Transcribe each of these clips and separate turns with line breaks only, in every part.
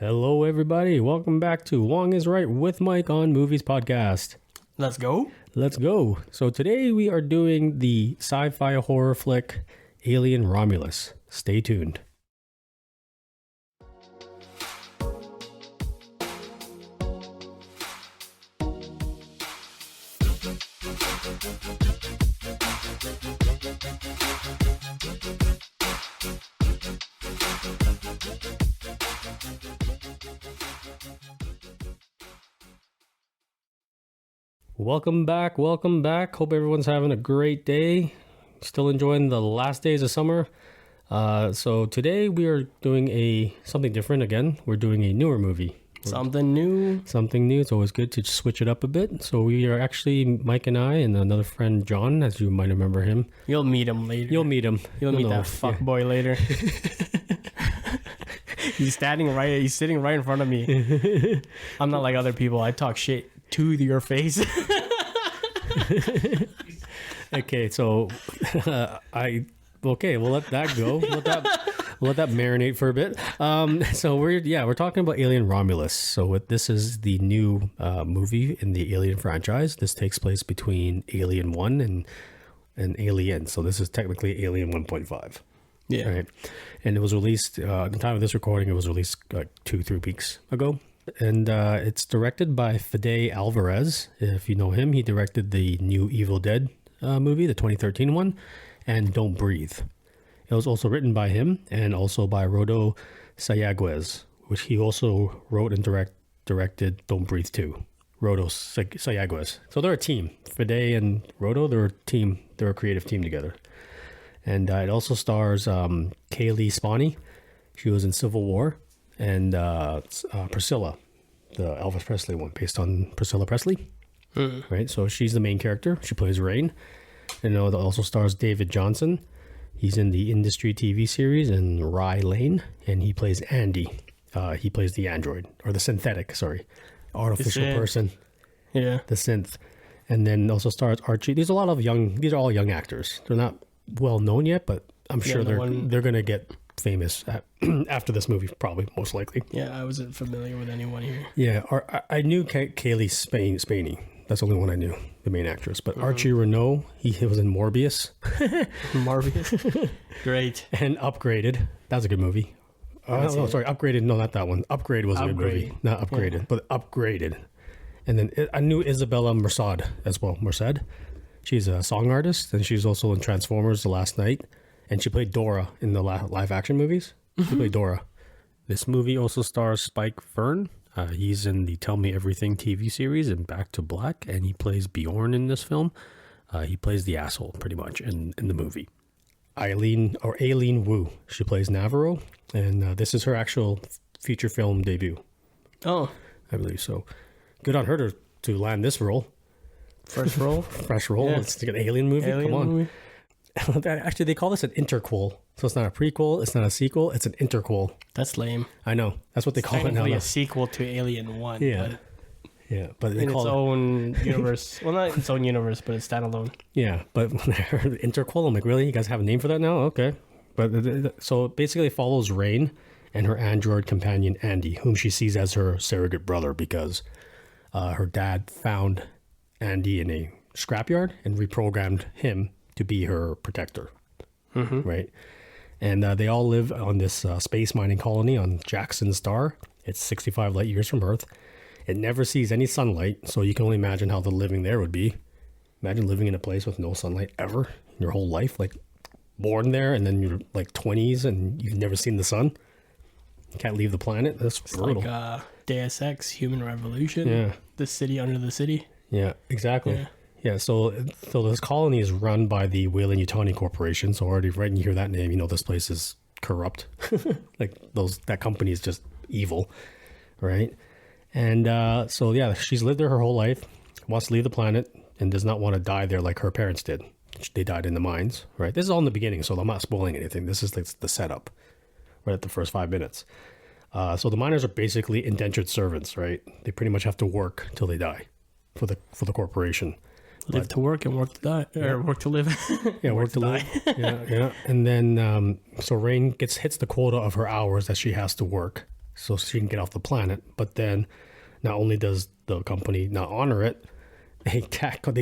Hello, everybody. Welcome back to Wong is Right with Mike on Movies Podcast.
Let's go.
Let's go. So today we are doing the sci-fi horror flick Alien Romulus. Stay tuned. Welcome back. Hope everyone's having a great day. Still enjoying the last days of summer. So today we are doing something different again. We're doing a newer movie.
Something new.
It's always good to switch it up a bit. So we are actually, Mike and I and another friend, John, as you might remember him.
You'll meet him later.
You'll meet that
fuckboy later. He's sitting right in front of me. I'm not like other people. I talk shit to your face.
Okay, so we'll let that go. We'll let that marinate for a bit. So we're talking about Alien Romulus. So this is the new movie in the Alien franchise. This takes place between Alien 1 and Alien. So this is technically Alien 1.5.
Yeah.
Right. And it was released, at the time of this recording, it was released like 2-3 weeks ago. And it's directed by Fede Alvarez. If you know him, he directed the new Evil Dead movie, the 2013 one, and Don't Breathe. It was also written by him and also by Rodo Sayaguez, which he also wrote and directed Don't Breathe 2. Rodo Sayaguez. So they're a team. Fede and Rodo, they're a team. They're a creative team together. And it also stars Kaylee Spawney. She was in Civil War. And Priscilla, the Elvis Presley one, based on Priscilla Presley. Right? So she's the main character. She plays Rain. And it also stars David Johnson. He's in the Industry TV series in Rye Lane. And he plays Andy. He plays the android, or the synthetic, artificial person.
Yeah.
The synth. And then also stars Archie. These are all young actors. They're not well known yet, but I'm sure they're going to get famous after this movie, probably, most likely.
Yeah, I wasn't familiar with anyone here.
Yeah, I knew Kaylee Spainey. That's the only one I knew, the main actress. But Archie Renault, he was in Morbius.
Morbius? Great.
And Upgraded. That was a good movie. Upgraded. No, not that one. Upgrade was a good movie. Not Upgraded, but Upgraded. And then I knew Isabella Merced as well. Merced. She's a song artist, and she's also in Transformers: The Last Night. And she played Dora in the live action movies. She played Dora. This movie also stars Spike Fern. He's in the Tell Me Everything TV series and Back to Black. And he plays Bjorn in this film. He plays the asshole, pretty much, in the movie. Aileen Wu. She plays Navarro. And this is her actual feature film debut.
Oh.
I believe so. Good on her to land this role.
Fresh role?
Fresh role.
Yeah.
It's like an alien movie. Come on.
Movie.
Actually, they call this an interquel. So it's not a prequel, it's not a sequel, it's an interquel.
That's lame.
I know. That's what they call it now.
Technically a sequel to Alien 1.
Yeah. But they
in
call
its own universe. Well, not its own universe, but it's standalone.
Yeah, but when I heard the interquel, I'm like, really? You guys have a name for that now? Okay. But so basically it follows Rain and her android companion Andy, whom she sees as her surrogate brother because her dad found Andy in a scrapyard and reprogrammed him to be her protector, right? And they all live on this space mining colony on Jackson Star. It's 65 light years from Earth. It never sees any sunlight, so you can only imagine how the living there would be. Imagine living in a place with no sunlight ever in your whole life, like born there and then you're like 20s and you've never seen the sun. You can't leave the planet. That's brutal.
Like Deus Ex, Human Revolution.
Yeah.
The city under the city.
Yeah, exactly. Yeah, so this colony is run by the Weyland-Yutani Corporation. So already when you hear that name, you know this place is corrupt. Like that company is just evil, right? And she's lived there her whole life, wants to leave the planet, and does not want to die there like her parents did. They died in the mines, right? This is all in the beginning, so I'm not spoiling anything. This is like the setup, right at the first 5 minutes. So the miners are basically indentured servants, right? They pretty much have to work till they die for the corporation.
Live to work and work to die, or work to live.
Yeah, work to live. Yeah. And then so Rain hits the quota of her hours that she has to work so she can get off the planet. But then, not only does the company not honor it, they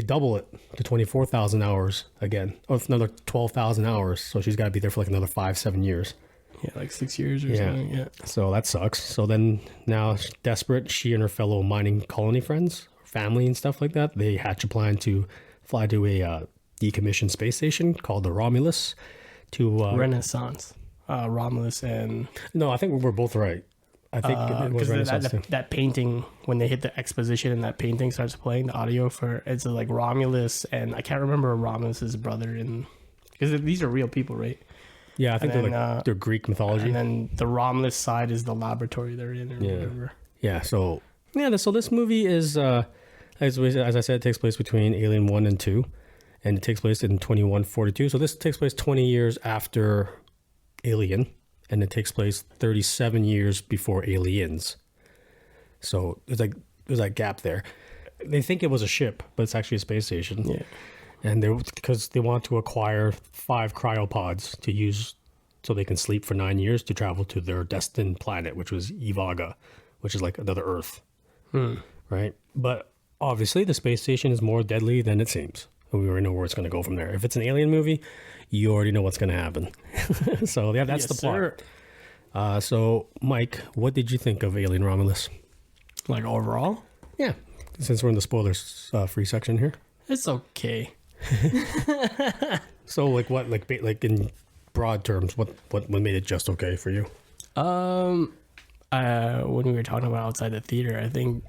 double it to 24,000 hours again, or another 12,000 hours. So she's got to be there for like another 5-7 years.
Yeah, like 6 years or something. Yeah.
So that sucks. So then now, desperate, she and her fellow mining colony friends, family and stuff like that, they hatch a plan to fly to a decommissioned space station called the Romulus to
Renaissance. Romulus and...
No, I think we're both right. I think it was Renaissance too.
That painting, when they hit the exposition and that painting starts playing the audio for, it's like Romulus, and I can't remember Romulus's brother, and because these are real people, right?
Yeah, I think they're Greek mythology.
And then the Romulus side is the laboratory they're in, or whatever.
Yeah. So this movie is, as I said, it takes place between Alien 1 and 2, and it takes place in 2142. So this takes place 20 years after Alien, and it takes place 37 years before Aliens. So there's that gap there. They think it was a ship, but it's actually a space station.
Yeah.
And because they want to acquire 5 cryopods to use so they can sleep for 9 years to travel to their destined planet, which was Ivaga, which is like another Earth. Right? But obviously the space station is more deadly than it seems. We already know where it's going to go from there. If it's an alien movie, you already know what's going to happen. So yeah, that's the plot. So Mike, what did you think of Alien Romulus?
Like overall?
Yeah. Since we're in the spoilers free section here.
It's okay.
So like what, like in broad terms, what made it just okay for you?
When we were talking about outside the theater, I think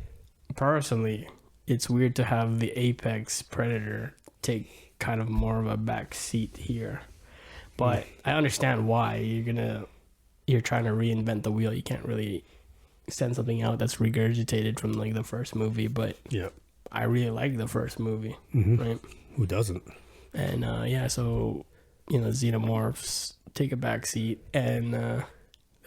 personally it's weird to have the apex predator take kind of more of a back seat here, but I understand why. You're trying to reinvent the wheel. You can't really send something out that's regurgitated from like the first movie, but
Yeah.
I really like the first movie, right?
Who doesn't?
And so xenomorphs take a back seat, and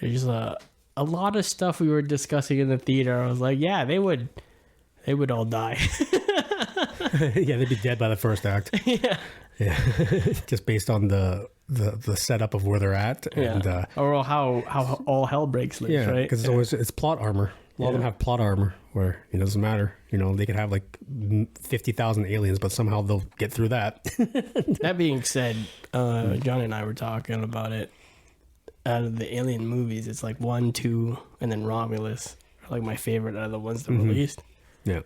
there's a lot of stuff we were discussing in the theater. I was like, yeah, they would all die.
Yeah, they'd be dead by the first act.
Yeah.
Just based on the setup of where they're at, and
or how all hell breaks loose, right?
Because it's plot armor. A lot of them have plot armor where it doesn't matter. They could have like 50,000 aliens, but somehow they'll get through that.
That being said, John and I were talking about it. Out of the Alien movies, it's like 1, 2, and then Romulus are like my favorite out of the ones that were released.
Yeah.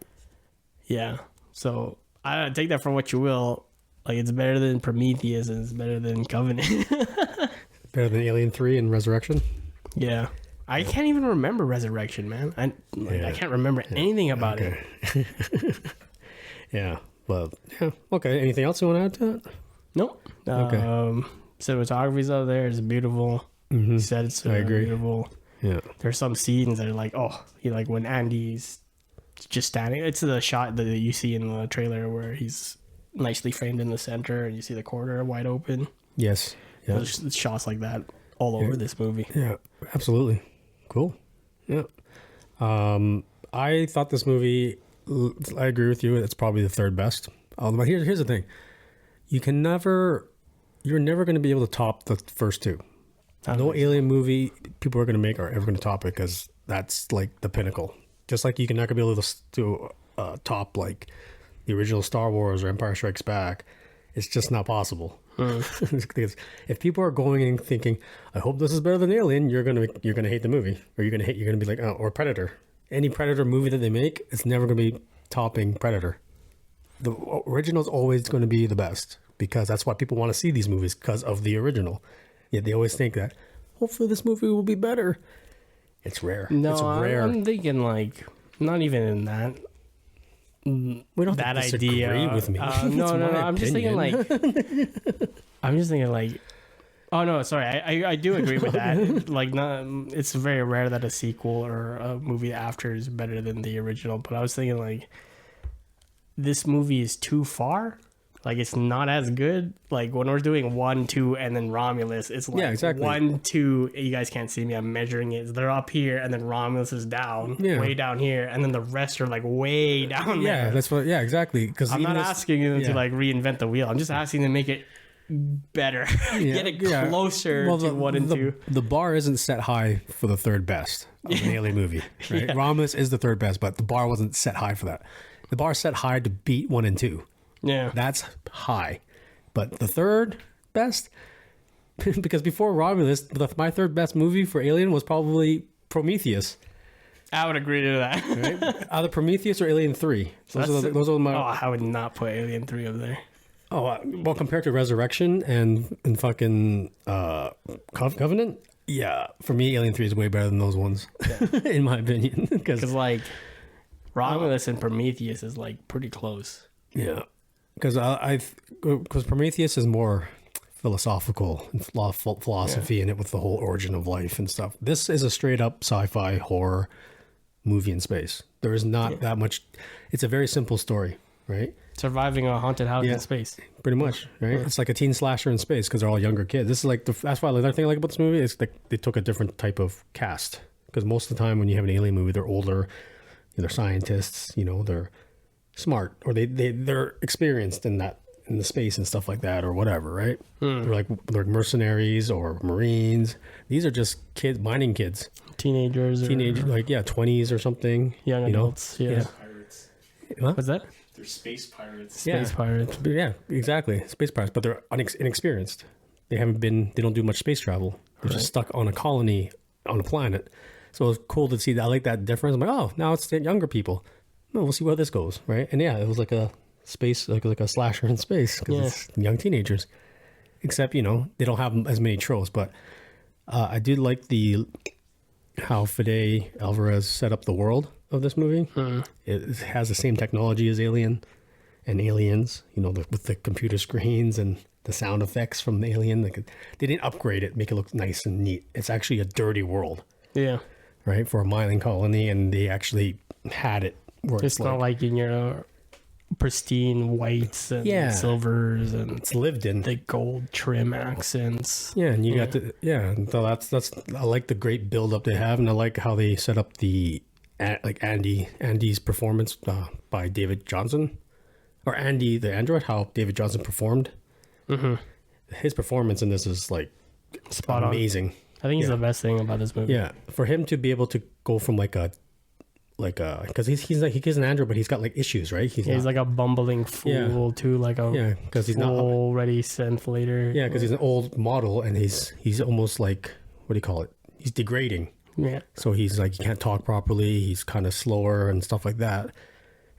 Yeah. So I take that for what you will. Like, it's better than Prometheus and it's better than Covenant.
Better than Alien 3 and Resurrection?
Yeah. I can't even remember Resurrection, man. I can't remember anything about it.
Yeah. Well, yeah. Okay. Anything else you want to add to that?
Nope.
Okay.
Cinematography's out there. It's beautiful. Sets are beautiful.
Yeah.
There's some scenes that are like, like when Andy's just standing. It's the shot that you see in the trailer where he's nicely framed in the center and you see the corner wide open.
Yes. Yeah.
There's shots like that all over this movie.
Yeah, absolutely. Cool. Yeah. I thought this movie, I agree with you, it's probably the third best. But here's the thing. You're never going to be able to top the first two. No alien movie people are going to make are ever going to top it, because that's like the pinnacle. Just like you're not going to be able to top like the original Star Wars or Empire Strikes Back. It's just not possible. Because if people are going and thinking, I hope this is better than Alien, you're gonna hate the movie, or you're gonna be like, oh, or Predator. Any Predator movie that they make, it's never gonna be topping Predator. The original is always going to be the best, because that's why people want to see these movies, because of the original. Yet they always think that hopefully this movie will be better. It's rare.
No,
it's rare.
I'm thinking like not even in that.
We don't
that
have to disagree
idea
with me.
No. I'm just thinking like. Oh no, sorry. I do agree with that. Like, it's very rare that a sequel or a movie after is better than the original. But I was thinking like, this movie is too far. Like, it's not as good. Like, when we're doing 1, 2, and then Romulus, it's like 1, 2. You guys can't see me. I'm measuring it. They're up here, and then Romulus is down, way down here, and then the rest are like way down there.
Yeah, that's what. Yeah, exactly. Because
I'm not asking them to like reinvent the wheel. I'm just asking them to make it better. Get it closer to 1 and 2.
The bar isn't set high for the third best of an alien movie, right?
Yeah.
Romulus is the third best, but the bar wasn't set high for that. The bar set high to beat 1 and 2.
Yeah.
That's high. But the third best, because before Romulus, my third best movie for Alien was probably Prometheus.
I would agree to that.
Right? Either Prometheus or Alien 3. Those are my...
Oh, I would not put Alien 3 up there.
Oh, well, compared to Resurrection and fucking Covenant, yeah, for me, Alien 3 is way better than those ones, in my opinion.
Because, like, Romulus and Prometheus is, like, pretty close.
Yeah. Because Prometheus is more philosophical and philosophy in it with the whole origin of life and stuff. This is a straight up sci-fi horror movie in space. There is not that much. It's a very simple story, right?
Surviving a haunted house in space.
Pretty much, right? It's like a teen slasher in space because they're all younger kids. This is like that's why another thing I like about this movie is like they took a different type of cast, because most of the time when you have an alien movie, they're older, they're scientists, they're smart, or they're experienced in the space and stuff like that, or whatever, right? They're mercenaries or Marines. These are just kids, mining kids,
teenagers,
like 20s or something,
young adults. Yeah.
Pirates.
What?
What's that?
They're space pirates.
Space pirates.
Yeah, exactly. Space pirates, but they're inexperienced. They don't do much space travel. They're just stuck on a colony on a planet. So it was cool to see that. I like that difference. I'm like, oh, now it's the younger people. No, we'll see where this goes, right? And yeah, it was like a space, like a slasher in space because it's young teenagers. Except, they don't have as many tropes. But I did like how Fede Alvarez set up the world of this movie. It has the same technology as Alien and Aliens, with the computer screens and the sound effects from the Alien. They didn't upgrade it, make it look nice and neat. It's actually a dirty world.
Yeah.
Right? For a mining colony, and they actually had it where
it's not like in your pristine whites and silvers and
it's lived in
the gold trim accents.
Yeah, and you got to so that's I like the great build up they have, and I like how they set up the Andy's performance by David Johnson, or Andy the android, how David Johnson performed. His performance in this is like
spot
amazing.
On. I think he's the best thing about this movie.
Yeah, for him to be able to go from because he's an android, but he's got like issues, right? He's
like a bumbling fool to like a
because he's not
already later.
Yeah, because he's an old model, and he's almost like, what do you call it? He's degrading.
Yeah.
So he's like, he can't talk properly. He's kind of slower and stuff like that.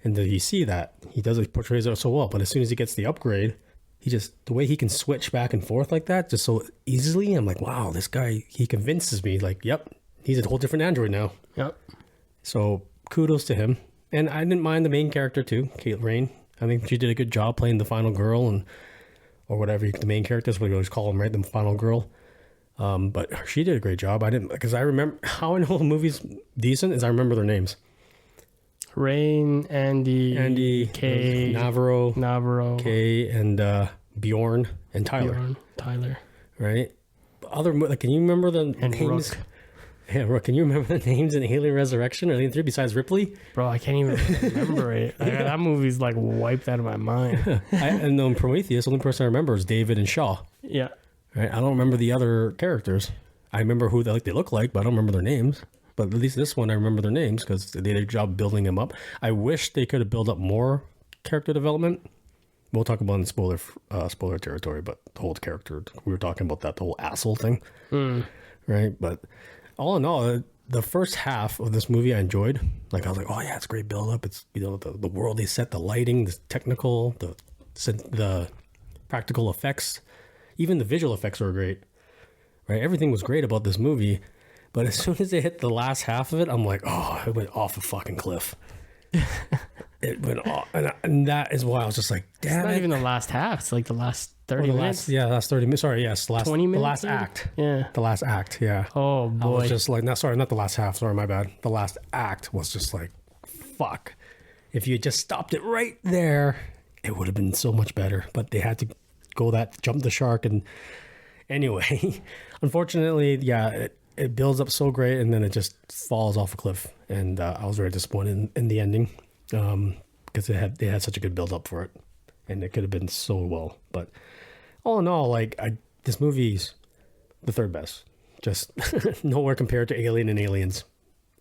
And then you see that he portrays it so well. But as soon as he gets the upgrade, the way he can switch back and forth like that, just so easily, I'm like, wow, this guy, he convinces me. Like, yep, he's a whole different android now.
Yep.
So kudos to him. And I didn't mind the main character too, Kate Rain. I think she did a good job playing the final girl, or whatever the main character is, what you always call them, right? The final girl. But she did a great job. Because I remember how I know the movie's decent is I remember their names.
Rain, Andy, Kay,
Navarro, Kay, and Bjorn and
Tyler.
Right? Can you remember the names?
Rook.
Yeah, Rook. Can you remember the names in Alien Resurrection or Alien 3 besides Ripley?
Bro, I can't even remember it. That movie's like wiped out of my mind.
And in Prometheus, the only person I remember is David and Shaw.
Yeah.
Right? I don't remember the other characters. I remember who they look like, but I don't remember their names. But at least this one, I remember their names because they did a job building them up. I wish they could have built up more character development. We'll talk about it in spoiler territory, but the whole character, we were talking about that, the whole asshole thing. Right? But all in all, the first half of this movie I enjoyed. Like, I was like, oh yeah, it's great build up. It's, the world they set, the lighting, the technical, the practical effects, even the visual effects were great. Right? Everything was great about this movie. But as soon as they hit the last half of it, I'm like, oh, it went off a fucking cliff. It went off. And that is why I was just like, damn
it's not even the last half. It's like the last 30 minutes.
Last 30 minutes. Sorry, yes.
20 minutes?
The last act.
Yeah.
The last act, yeah.
Oh, boy.
I was just like, not the last half. Sorry, my bad. The last act was just like, fuck. If you had just stopped it right there, it would have been so much better. But they had to jump the shark. And anyway, unfortunately, yeah, it builds up so great, and then it just falls off a cliff. And I was very disappointed in the ending because they had such a good build up for it, and it could have been so well. But all in all, like this movie's the third best. Just nowhere compared to Alien and Aliens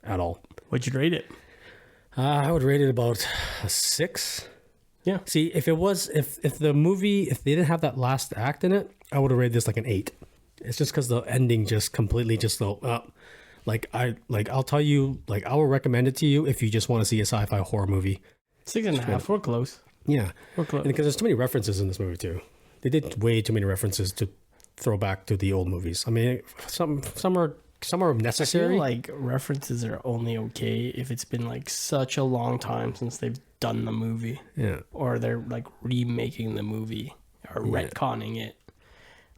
at all.
What'd you rate it?
I would rate it about a 6.
Yeah.
See, if the movie, if they didn't have that last act in it, I would have rated this like an 8. It's just because the ending just completely just I'll tell you, like I will recommend it to you if you just want to see a sci-fi horror movie.
6.5. We're close.
Yeah,
We're close.
because there's too many references in this movie too. They did way too many references to throw back to the old movies. I mean, some are
I
necessary.
feel like references are only okay if it's been like such a long time since they've done the movie.
Yeah.
Or they're like remaking the movie or retconning it.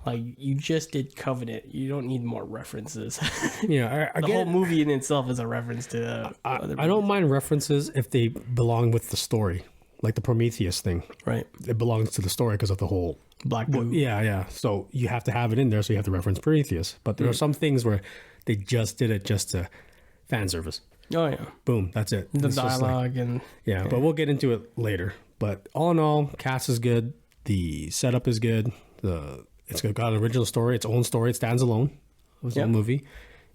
Like you just did Covenant. You don't need more references.
Yeah, I
The
get
whole
it.
movie in itself is a reference to other
I don't mind references if they belong with the story, like the Prometheus thing.
right.
It belongs to the story because of the whole.
Black Goo.
Yeah. So you have to have it in there, so you have to reference Prometheus. But there are some things where they just did it just to fan service.
Oh yeah.
Boom, that's it.
The
It's just like-
dialogue and
yeah, but we'll get into it later. But all in all, cast is good. The setup is good. It's got an original story, its own story. It stands alone. It was a movie.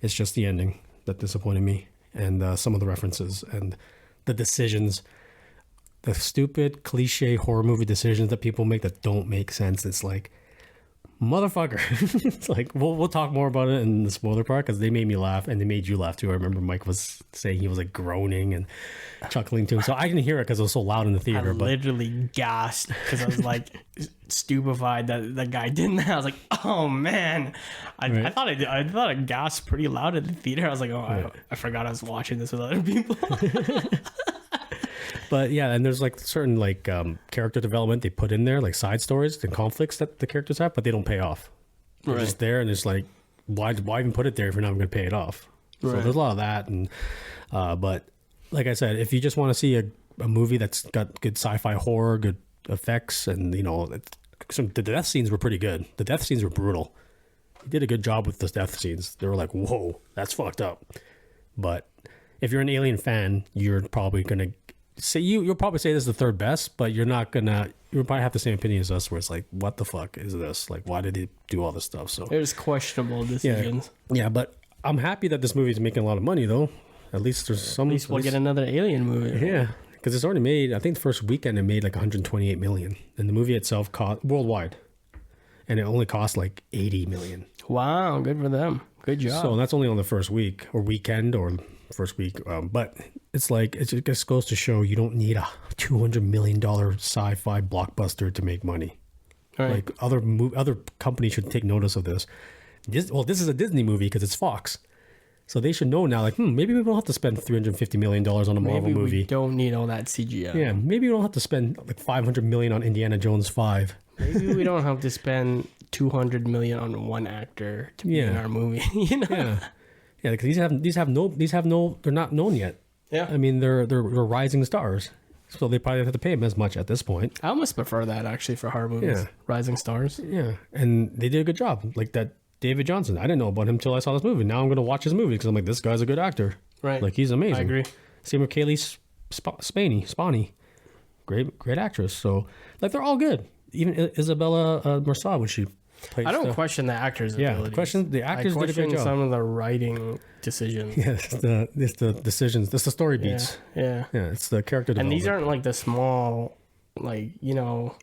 It's just the ending that disappointed me, and some of the references and the decisions, the stupid cliche horror movie decisions that people make that don't make sense. It's like, motherfucker. It's like we'll talk more about it in the spoiler part because they made me laugh and they made you laugh too. I remember Mike was saying he was like groaning and chuckling too. So I didn't hear it because it was so loud in the
I
theater. But
literally gasped because I was like stupefied that the guy did that. I was like, oh man, I thought I gasped pretty loud in the theater. I was like, oh, I forgot I was watching this with other people.
But yeah, and there's like certain like character development they put in there, like side stories and conflicts that the characters have, but they don't pay off. They're
Right.
just there, and it's like, why even put it there if you're not going to pay it off? So
Right.
there's a lot of that, and but like I said, if you just want to see a movie that's got good sci-fi horror, good effects, and the death scenes were pretty good. The death scenes were brutal. He did a good job with the death scenes. They were like, whoa, that's fucked up. But if you're an Alien fan, you're probably gonna say you'll probably say this is the third best, but you'll probably have the same opinion as us, where it's like, what the fuck is this? Like, why did he do all this stuff? So
It was questionable decisions.
yeah, but I'm happy that this movie is making a lot of money, though. At least there's some.
At least we'll get another Alien movie.
Yeah, because it's already made. I think the first weekend it made like 128 million, and the movie itself cost worldwide, and it only cost like 80 million.
Wow, good for them. Good job.
So that's only on the first week or weekend or first week. But it's like, it just goes to show you don't need a $200 million sci-fi blockbuster to make money.
Right.
Like other companies should take notice of this. This is a Disney movie because it's Fox. So they should know now, like, maybe we don't have to spend $350 million on a Marvel
Maybe
movie.
we don't need all that CGI.
Yeah, maybe we don't have to spend like $500 million on Indiana Jones 5.
Maybe we don't have to spend $200 million on one actor to be in
Yeah.
our movie. You know?
Yeah, because they're not known yet.
Yeah.
I mean, they're rising stars, so they probably don't have to pay them as much at this point.
I almost prefer that actually for horror movies.
Yeah.
Rising Stars.
Yeah, and they did a good job. Like that David Johnson, I didn't know about him until I saw this movie. Now I'm going to watch his movie because I'm like, this guy's a good actor.
Right.
Like, he's amazing.
I agree.
Same with Kaylee Spani, great actress. So like, they're all good. Even Isabella Marcel when she played.
I don't
stuff.
question the actors'
Yeah,
abilities.
question the actors
I
did a
question
great job.
some of the writing decisions.
Yeah, it's the decisions. It's the story beats.
Yeah.
Yeah, it's the character
And
development.
these aren't like the small, like, the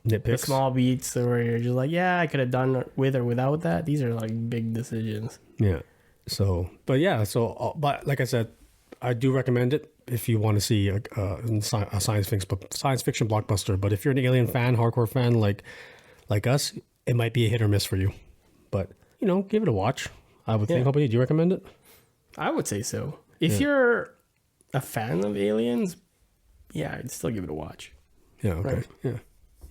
Nitpicks.
small beats where you're just like, yeah, I could have done with or without that. These are like big decisions.
Yeah. So, but but like I said, I do recommend it if you want to see a science fiction blockbuster. But if you're an Alien fan, hardcore fan like us, it might be a hit or miss for you. But give it a watch. I would think. How about you? Do you recommend it?
I would say so. If you're a fan of Aliens, yeah, I'd still give it a watch.
Yeah. Okay.
Right.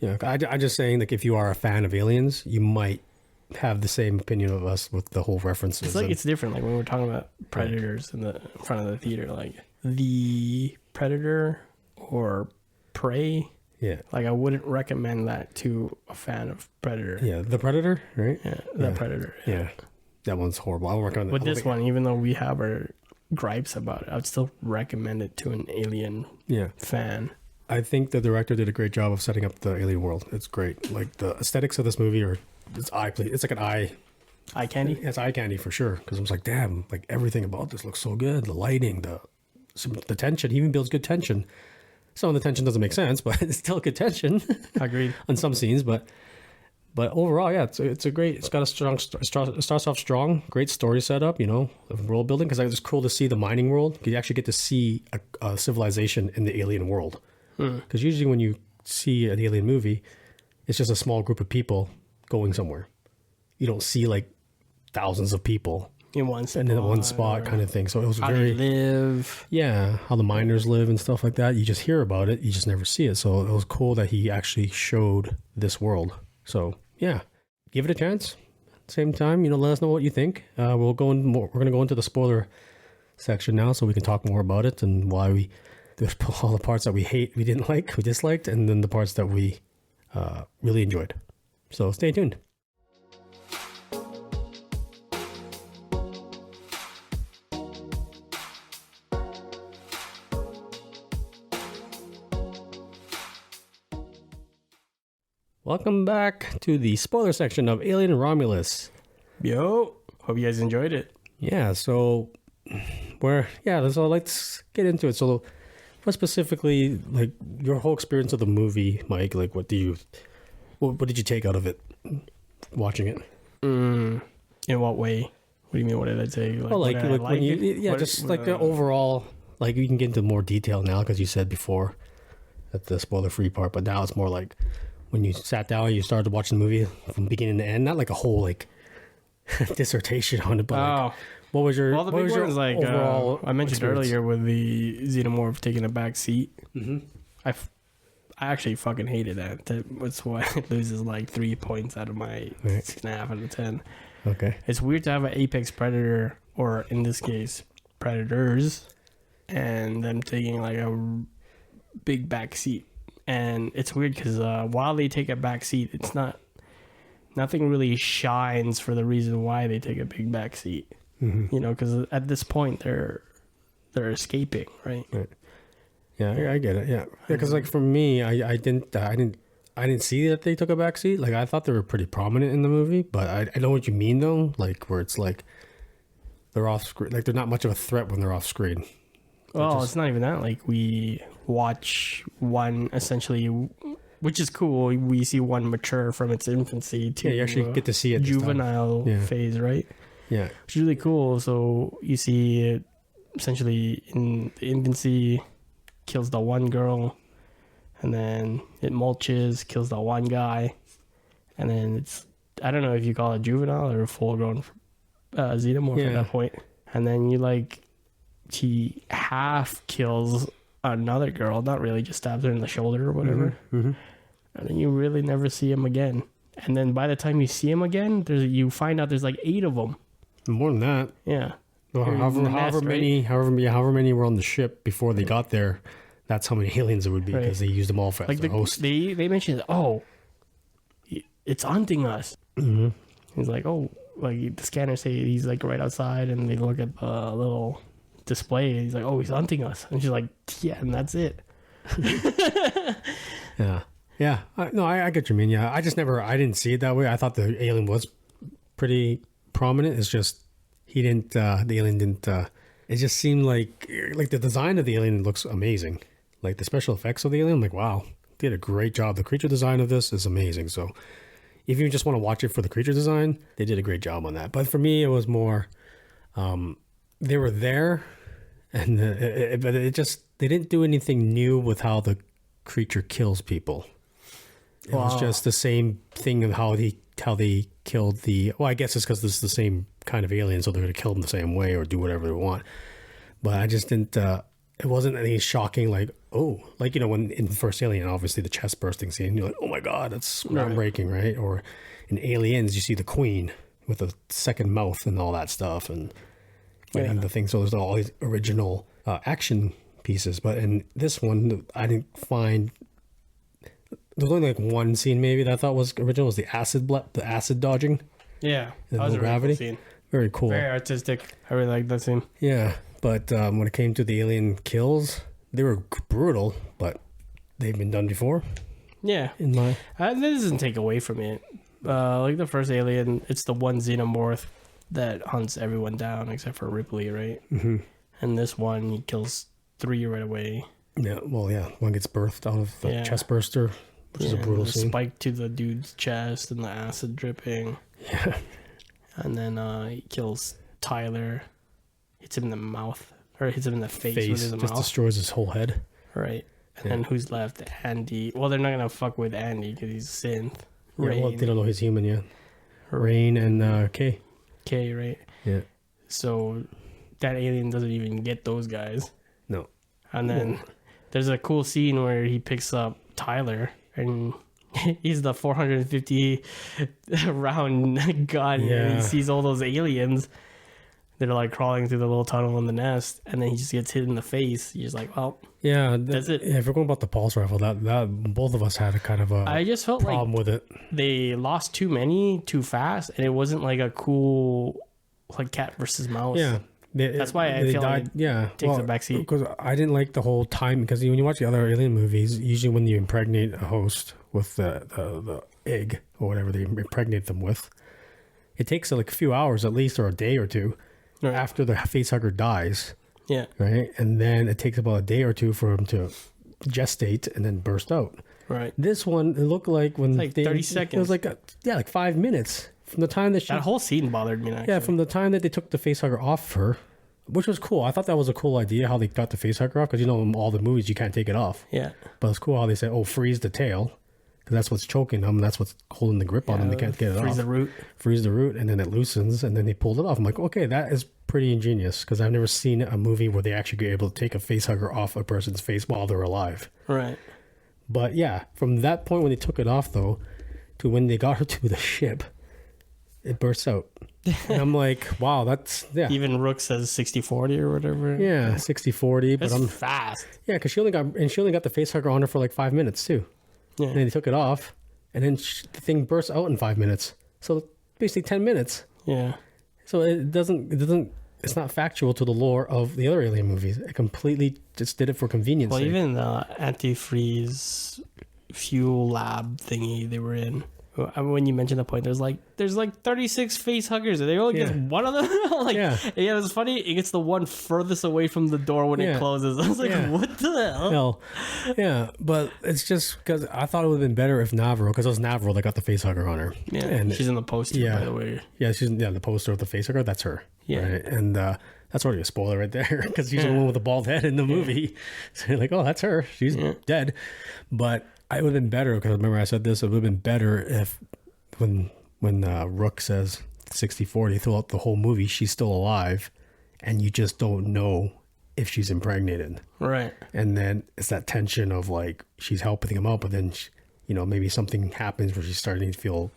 Yeah. I just saying, like, if you are a fan of Aliens, you might have the same opinion of us with the whole references.
It's like it's different. Like when we're talking about predators in front of the theater, like the predator or prey.
yeah.
Like I wouldn't recommend that to a fan of Predator.
Yeah. The Predator, right?
Yeah, the Predator.
Yeah. That one's horrible. I don't recommend
With
I don't
this
think-
one, even though we have our gripes about it, I would still recommend it to an Alien
Yeah.
fan.
I think the director did a great job of setting up the alien world. It's great. Like, the aesthetics of this movie are it's it's like an
Eye candy.
it's eye candy for sure. Because I was like, damn, like everything about this looks so good. The lighting, the tension. He even builds good tension. Some of the tension doesn't make sense, but it's still good tension.
Agreed.
On some scenes, but overall, yeah, it's a great. It's got a strong. It starts off strong. Great story setup. World building, because it's cool to see the mining world. You actually get to see a civilization in the alien world. Because usually when you see an alien movie, it's just a small group of people going somewhere. You don't see like thousands of people
In one spot.
and in one spot kind of thing. So it was
How
very
they live.
yeah, how the miners live and stuff like that. You just hear about it, you just never see it. So it was cool that he actually showed this world. So yeah, give it a chance. At the same time, let us know what you think. We're going to go into the spoiler section now, so we can talk more about it and why there's all the parts that we didn't like, we disliked, and then the parts that we really enjoyed. So stay tuned. Welcome back to the spoiler section of Alien Romulus.
Yo, hope you guys enjoyed it.
Yeah, so let's get into it. So what specifically, like, your whole experience of the movie, Mike, like, what did you take out of it watching it?
In what way? What do you mean? What did I say? Like,
the overall, like, you can get into more detail now because you said before at the spoiler-free part, but now it's more like when you sat down and you started watching the movie from beginning to end, not like a whole like dissertation on it, but like, what was your overall
I mentioned
experience?
earlier with the xenomorph taking a back seat.
Mm-hmm.
I actually fucking hated that. That's why it loses like 3 points out of my 6.5 out of 10.
Okay.
It's weird to have an apex predator, or in this case, predators, and them taking like a big back seat. And it's weird because while they take a back seat, it's nothing really shines for the reason why they take a big back seat.
Mm-hmm.
Because at this point they're escaping, right?
Yeah, I get it. Yeah, because like for me, I didn't see that they took a back seat. Like I thought they were pretty prominent in the movie, but I know what you mean though. Like where it's like they're off screen, like they're not much of a threat when they're off screen.
Well, it's not even that. Like we watch one essentially, which is cool. We see one mature from its infancy to
you actually get to see it
juvenile phase, right?
Yeah,
which is really cool. So you see it essentially in the infancy, kills the one girl, and then it mulches, kills the one guy, and then it's, I don't know if you call it juvenile or full grown xenomorph at that point. And then he half kills another girl, not really, just stabs her in the shoulder or whatever.
Mm-hmm.
And then you really never see him again. And then by the time you see him again, you find out there's like 8 of them.
More than that.
Yeah.
Well, however many were on the ship before they got there, that's how many aliens it would be, because they used them all for as a host.
They mentioned, it's hunting us.
Mm-hmm.
He's like, like the scanners say he's like right outside, and they look at the little display, and he's like, he's hunting us. And she's like, yeah, and that's it.
Yeah. I get what you mean. Yeah, I didn't see it that way. I thought the alien was pretty prominent. It's just the alien didn't. It just seemed like the design of the alien looks amazing. Like the special effects of the alien, I'm like, wow, they did a great job. The creature design of this is amazing. So if you just want to watch it for the creature design, they did a great job on that. But for me, it was more, they were there, and but they didn't do anything new with how the creature kills people. It was just the same thing of how they killed the. Well, I guess it's because this is the same kind of alien, so they're going to kill them the same way or do whatever they want. But I just didn't. It wasn't anything shocking, like when in the first Alien, obviously the chest bursting scene, you're like, oh my god, that's groundbreaking, right? Or in Aliens, you see the Queen with a second mouth and all that stuff, and the thing. So there's all these original action pieces, but in this one, I didn't find. There's only like one scene maybe that I thought was original, was the acid dodging.
Yeah,
that was a gravity.
Really cool scene.
Very cool.
Very artistic. I really like that scene.
Yeah, but when it came to the alien kills, they were brutal, but they've been done before.
Yeah.
This
doesn't take away from it. Like the first Alien, it's the one xenomorph that hunts everyone down except for Ripley, right?
Mm-hmm.
And this one, he kills 3 right away.
Yeah, well, yeah. One gets birthed out of the chest burster, which is a brutal scene.
Spike to the dude's chest and the acid dripping.
Yeah.
And then he kills Tyler, hits him in the mouth, or hits him in the face with his
just
mouth.
destroys his whole head.
Right. And then who's left? Andy. Well, they're not going to fuck with Andy because he's synth.
Yeah, well, they don't know he's human yet. Rain and Kay.
Kay, right?
Yeah.
So that alien doesn't even get those guys.
No.
And then there's a cool scene where he picks up Tyler and he's the 450 round gun and he sees all those aliens that are like crawling through the little tunnel in the nest, and then he just gets hit in the face. He's just like, well, that's it.
Yeah, if we're going about the pulse rifle, that both of us had a kind of a
I just felt
problem
like
with it.
They lost too many too fast, and it wasn't like a cool like cat versus mouse.
Yeah.
That's why I feel like it takes a backseat.
Because I didn't like the whole time, because when you watch the other alien movies, usually when you impregnate a host with the egg or whatever they impregnate them with, it takes like a few hours at least, or a day or two after the facehugger dies.
Yeah.
Right? And then it takes about a day or two for him to gestate and then burst out.
Right.
This one, it looked like when
like 30 seconds.
It was like like 5 minutes. From the time that
that whole scene bothered me. Actually.
Yeah, from the time that they took the facehugger off her, which was cool. I thought that was a cool idea how they got the facehugger off, because in all the movies you can't take it off.
Yeah.
But it's cool how they said, "Oh, freeze the tail," because that's what's choking them. That's what's holding the grip on them. They can't get it
freeze
off. Freeze the root, and then it loosens, and then they pulled it off. I'm like, okay, that is pretty ingenious, because I've never seen a movie where they actually get able to take a facehugger off a person's face while they're alive.
Right.
But yeah, from that point when they took it off though, to when they got her to the ship, it bursts out. And I'm like, wow, that's, yeah.
Even Rook says 60-40 or whatever.
Yeah, 60-40. But I'm
fast.
Yeah, because she only got the facehugger on her for like 5 minutes too. Yeah. And then they took it off, and then the thing bursts out in 5 minutes. So basically 10 minutes.
Yeah.
So it's not factual to the lore of the other Alien movies. It completely just did it for convenience.
Well, even the antifreeze fuel lab thingy they were in. When you mentioned the point, there's like 36 face huggers, and they only get one of them. It was funny. It gets the one furthest away from the door when it closes. I was like, what the hell?
Yeah, but it's just because I thought it would have been better if Navarro, because it was Navarro that got the face hugger on her.
Yeah, and she's in the poster, by the way.
Yeah, she's the poster of the face hugger. That's her. Yeah, right? And that's already a spoiler right there, because she's the one with the bald head in the movie. So you're like, oh, that's her. She's dead. But it would have been better, because remember I said this, it would have been better if when Rook says 60-40 throughout the whole movie, she's still alive, and you just don't know if she's impregnated.
Right.
And then it's that tension of like, she's helping him out, but then, maybe something happens where she's starting to feel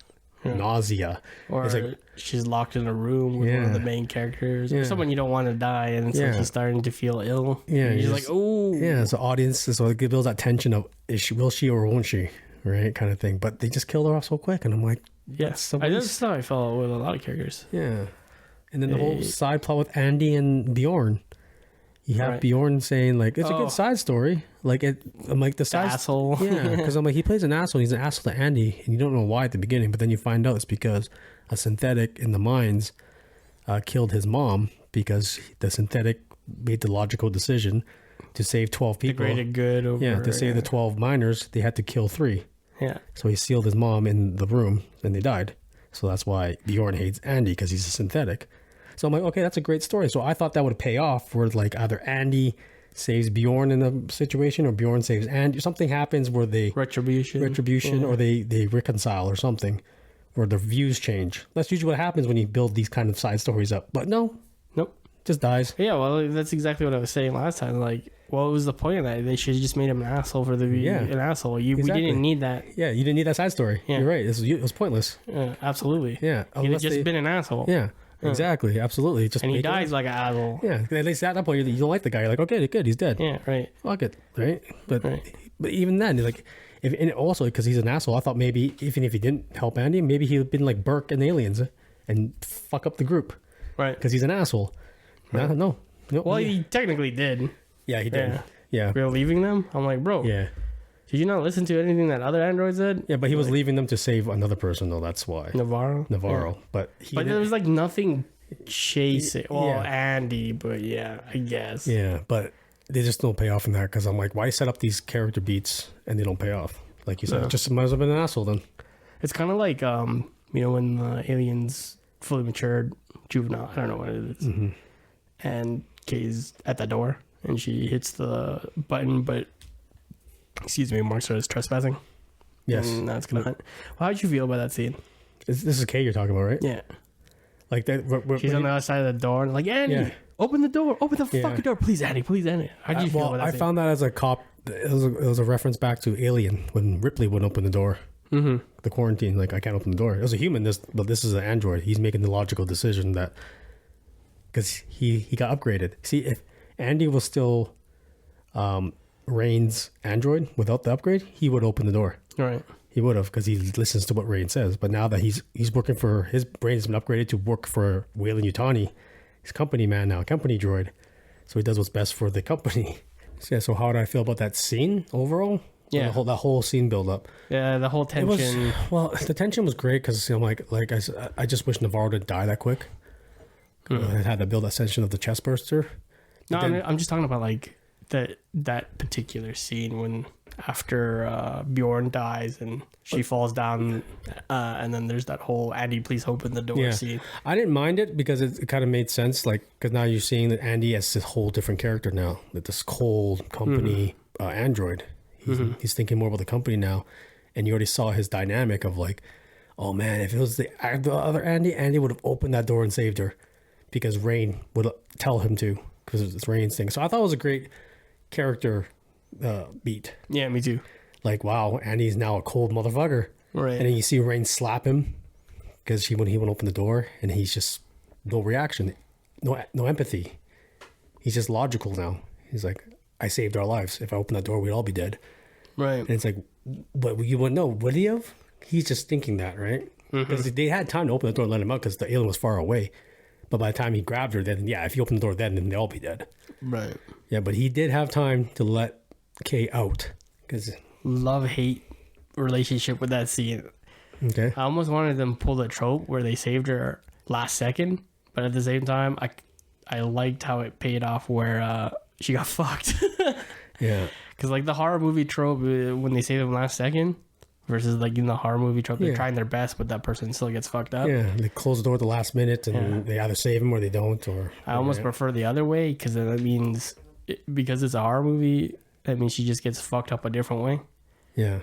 nausea.
Or
it's like,
she's locked in a room with one of the main characters. Or someone you don't want to die, and it's like she's starting to feel ill. Yeah. You're like, oh.
Yeah, as an audience, so it builds that tension of, will she or won't she? Right, kind of thing. But they just killed her off so quick, and I'm like,
that's how I felt with a lot of characters.
Yeah. And then the whole side plot with Andy and Bjorn. You have Bjorn saying like, it's a good side story. Like I'm like the
asshole.
Yeah, because I'm like, he plays an asshole. He's an asshole to Andy, and you don't know why at the beginning, but then you find out it's because a synthetic in the mines killed his mom, because the synthetic made the logical decision to save 12 people.
The greater good over.
To save the 12 miners, they had to kill 3.
Yeah.
So he sealed his mom in the room, and they died. So that's why Bjorn hates Andy, because he's a synthetic. So I'm like, okay, that's a great story. So I thought that would pay off, where like either Andy saves Bjorn in the situation, or Bjorn saves Andy. Something happens where they retribution, or they reconcile or something, or their views change. That's usually what happens when you build these kind of side stories up. But nope, just dies.
Yeah, well, that's exactly what I was saying last time. Like, what was the point of that? They should have just made him an asshole for an asshole. We didn't need that.
Yeah, you didn't need that side story. Yeah. You're right. It was pointless.
Yeah, absolutely.
Yeah,
he'd have just been an asshole.
Yeah. Exactly, absolutely.
And he dies like an asshole.
Yeah, at least at that point you don't like the guy. You're like, okay, good, he's dead.
Yeah, right.
Fuck it, right? But even then, like, and also because he's an asshole, I thought maybe even if he didn't help Andy, maybe he would have been like Burke and Aliens and fuck up the group,
right?
Because he's an asshole. Right. No.
Well, he technically did.
Yeah, he did. Yeah.
We're leaving them. I'm like, bro.
Yeah.
Did you not listen to anything that other androids said?
Yeah, but he was leaving them to save another person, though. That's why.
Navarro.
Navarro.
Yeah.
But
there was like nothing chasing. Well,
Yeah.
Andy, but yeah, I guess.
Yeah, but they just don't pay off in that because I'm like, why set up these character beats and they don't pay off? Like you said,
No.
just might as well have been an asshole then.
It's kind of like when the aliens fully matured, juvenile. I don't know what it is.
Mm-hmm.
And Kay's at the door, and she hits the button, but marks her as trespassing.
Yes.
And that's gonna hunt. Well, how'd you feel about that scene?
This is Kay you're talking about, right?
Yeah.
Like that.
She's on the other side of the door, and like, Andy,
Yeah.
open the door, open the
Yeah.
fucking door, please, Andy, please, Andy. How'd you feel about that
I
scene?
found that as a cop. It was a reference back to Alien when Ripley wouldn't open the door.
Mm-hmm.
The quarantine, like I can't open the door. It was a human, but this is an android. He's making the logical decision that because he got upgraded. See, if Andy was still Rain's android without the upgrade, he would open the door.
Right.
He would have because he listens to what Rain says. But now that he's working for his brain has been upgraded to work for Weyland Yutani, he's company man now, company droid. So he does what's best for the company. So, yeah. So how did I feel about that scene overall?
Yeah.
That whole scene build up.
Yeah, the whole tension.
The tension was great because I'm like I said, I just wish Navarro didn't die that quick. It had to build that tension of the chest burster.
No, I'm just talking about like that particular scene when after Bjorn dies and she falls down, and then there's that whole Andy, please open the door scene.
I didn't mind it because it kind of made sense, like because now you're seeing that Andy as this whole different character now, that this cold company android. He's thinking more about the company now, and you already saw his dynamic of like, oh man, if it was the other Andy would have opened that door and saved her, because Rain would tell him to, because it's Rain's thing. So I thought it was a great character beat.
Yeah, me too.
Like, wow, Andy's now a cold motherfucker,
Right.
and then you see Rain slap him because when he went open the door, and he's just no reaction, no empathy. He's just logical now. He's like, I saved our lives. If I opened that door, we'd all be dead.
Right.
And it's like, but you wouldn't know, would he have? He's just thinking that, right? Because they had time to open the door and let him out because the alien was far away. But by the time he grabbed her, then if you open the door then they'd all be dead.
Right.
Yeah, but he did have time to let Kay out.
Love-hate relationship with that scene.
Okay.
I almost wanted them to pull the trope where they saved her last second, but at the same time, I liked how it paid off where she got fucked.
Yeah.
Because like the horror movie trope, when they save them last second, versus like in the horror movie trope, they're trying their best, but that person still gets fucked up.
Yeah, they close the door at the last minute, and they either save him or they don't. Or
I almost prefer the other way, because that means, because it's a horror movie, that means she just gets fucked up a different way.
Yeah.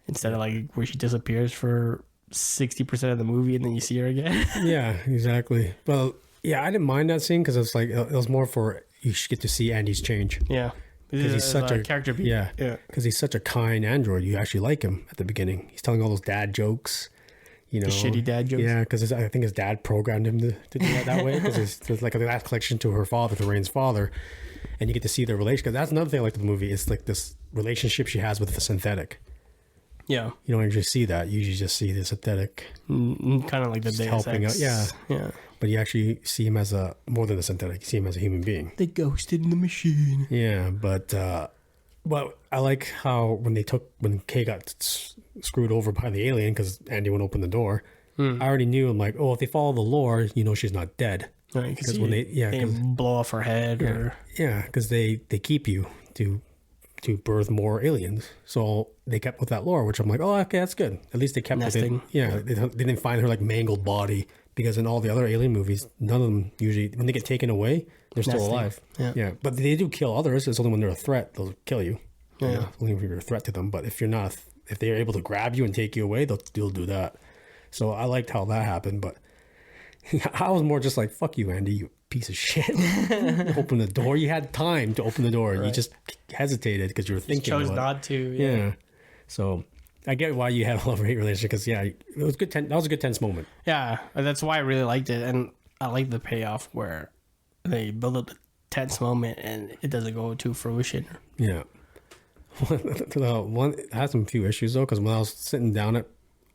Instead of like where she disappears for 60% of the movie and then you see her again.
Yeah, exactly. Well, yeah, I didn't mind that scene because it's like it was more for you should get to see Andy's change.
Yeah.
Because he's such a
character beat.
Yeah.
Yeah.
Because he's such a kind android. You actually like him at the beginning. He's telling all those dad jokes. You know,
The shitty dad jokes.
Yeah, because I think his dad programmed him to do that way. Because there's like a last collection to her father, to Rain's father, and you get to see their relationship. Because that's another thing I like with the movie. It's like this relationship she has with the synthetic.
Yeah.
You don't usually see that. You usually just see the synthetic
Kind of like the
just
Deus
helping
Ex.
out. Yeah.
Yeah.
But you actually see him as more than a synthetic. You see him as a human being.
The ghost in the machine.
Yeah, but I like how when Kay got screwed over by the alien because Andy wouldn't open the door. I already knew. I'm like, oh, if they follow the lore, she's not dead.
Right, because
when
they blow off her head or
because they keep you to birth more aliens. So they kept with that lore, which I'm like, oh, okay, that's good. At least they kept
Nesting.
with it. Yeah, they didn't find her like mangled body, because in all the other alien movies, none of them usually, when they get taken away, they're still
Nesting.
alive.
Yeah.
But they do kill others. It's only when they're a threat they'll kill you.
Yeah.
Only when you're a threat to them. But if if they're able to grab you and take you away, they'll do that. So I liked how that happened, but I was more just like, fuck you, Andy, you piece of shit. Open the door. You had time to open the door. Right. You just hesitated because you were thinking.
Chose not to. Yeah.
So I get why you had a love-hate relationship, because it was good. That was a good tense moment.
Yeah, that's why I really liked it, and I like the payoff where they build up the tense moment and it doesn't go to fruition.
Yeah. I had some few issues though, because when I was sitting down at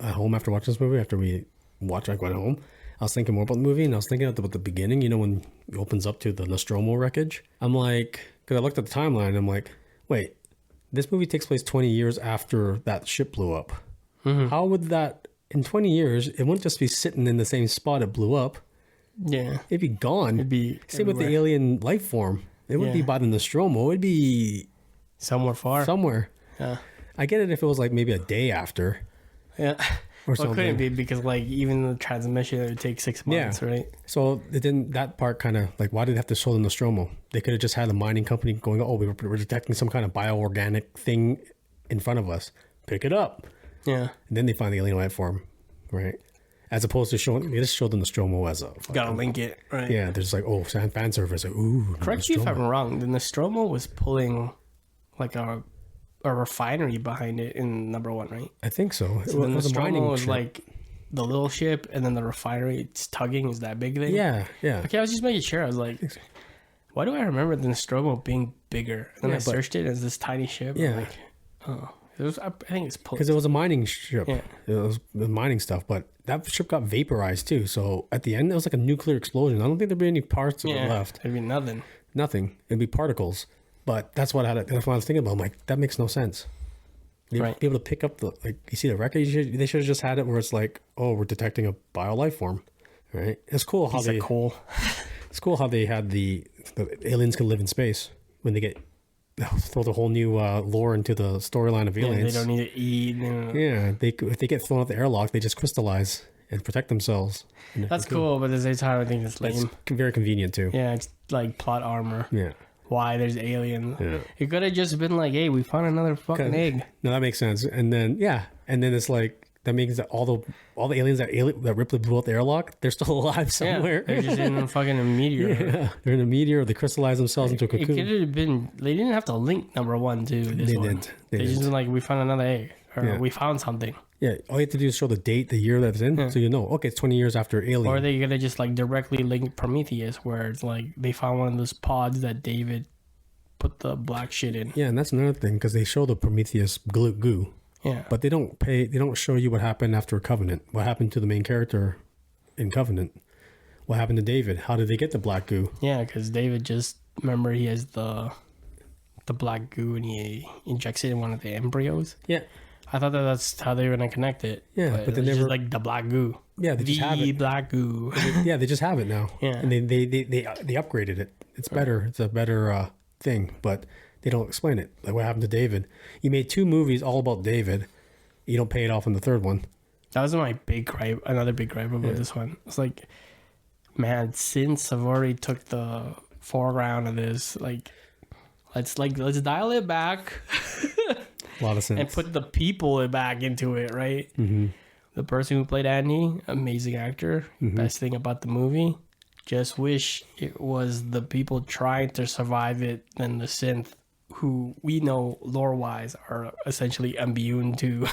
home after watching this movie, after we watched, I went home, I was thinking more about the movie, and I was thinking about the beginning, when it opens up to the Nostromo wreckage. I'm like, because I looked at the timeline, I'm like, wait, This movie takes place 20 years after that ship blew up.
Mm-hmm.
How would that, in 20 years, it wouldn't just be sitting in the same spot it blew up.
Yeah.
It'd be gone.
It'd be
same with the alien life form. It wouldn't be by the Nostromo. It'd be
somewhere far.
Somewhere.
Yeah.
I get it if it was like maybe a day after.
Yeah.
Or
well,
something.
it couldn't be because like even the transmission, it would take 6 months, right?
So it didn't, that part kind of like, why did they have to show the Nostromo? They could have just had a mining company going, oh, we're detecting some kind of bioorganic thing in front of us. Pick it up.
Yeah.
And then they find the alien life form, right? As opposed to showing, they just showed the Nostromo as a...
Gotta link it, right?
Yeah, there's like, oh, fan service. Like, ooh,
correct me if I'm wrong. The Nostromo was pulling like a refinery behind it in number 1, right?
I think so.
So the Nostromo was
ship.
like the little ship, and then the refinery it's tugging is that big thing.
Yeah, yeah.
Okay, I was just making sure. I was like, why do I remember the Nostromo being bigger? And then I searched it as this tiny ship.
Yeah.
I'm like, oh, it was. I think it's pulling.
Because it was a mining ship.
Yeah.
It was the mining stuff, but that ship got vaporized too. So at the end, it was like a nuclear explosion. I don't think there'd be any parts of it left.
There'd be nothing.
Nothing. It'd be particles. But that's what that's what I was thinking about. I'm like, that makes no sense. You'd be able to pick up the, like, you see the record, they should have just had it where it's like, oh, we're detecting a bio life form, right? It's cool how it's cool how they had the aliens can live in space when they get, throw the whole new lore into the storyline of aliens.
They don't need to eat.
Yeah, if they get thrown out the airlock, they just crystallize and protect themselves.
That's cool, but at the same time, I think it's lame.
It's very convenient too.
Yeah, it's like plot armor.
Yeah.
Why there's aliens.
Yeah.
It could have just been like, hey, we found another fucking egg.
No, that makes sense. And then it's like that means that all the aliens that Ripley blew out the airlock, they're still alive somewhere.
Yeah, they're just in a fucking meteor.
Yeah, they're in a meteor. They crystallize themselves into a cocoon.
It could have been. They didn't have to link number 1 to this one.
Didn't.
They just been like, we found another egg, or we found something.
Yeah, all you have to do is show the date, the year that's in, so you know. Okay, it's 20 years after Alien.
Or they could have just like directly linked Prometheus, where it's like they found one of those pods that David put the black shit in.
Yeah, and that's another thing because they show the Prometheus goo.
Yeah,
but they don't show you what happened after Covenant. What happened to the main character in Covenant? What happened to David? How did they get the black goo?
Yeah, because David just remember he has the black goo and he injects it in one of the embryos.
Yeah.
I thought that's how they were gonna connect it.
Yeah, but they never
just like the black goo.
Yeah, they just have it.
Black goo.
Yeah, they just have it now.
Yeah,
and they upgraded it. It's better. It's a better thing, but they don't explain it. Like what happened to David? You made 2 movies all about David. You don't pay it off in the 3rd one.
That was my big gripe. Another big gripe about this one. It's like, man, since I've already took the foreground of this, let's dial it back.
A lot of sense.
And put the people back into it, right?
Mm-hmm.
The person who played Andy, amazing actor.
Mm-hmm.
Best thing about the movie. Just wish it was the people trying to survive it than the synth, who we know lore-wise are essentially immune to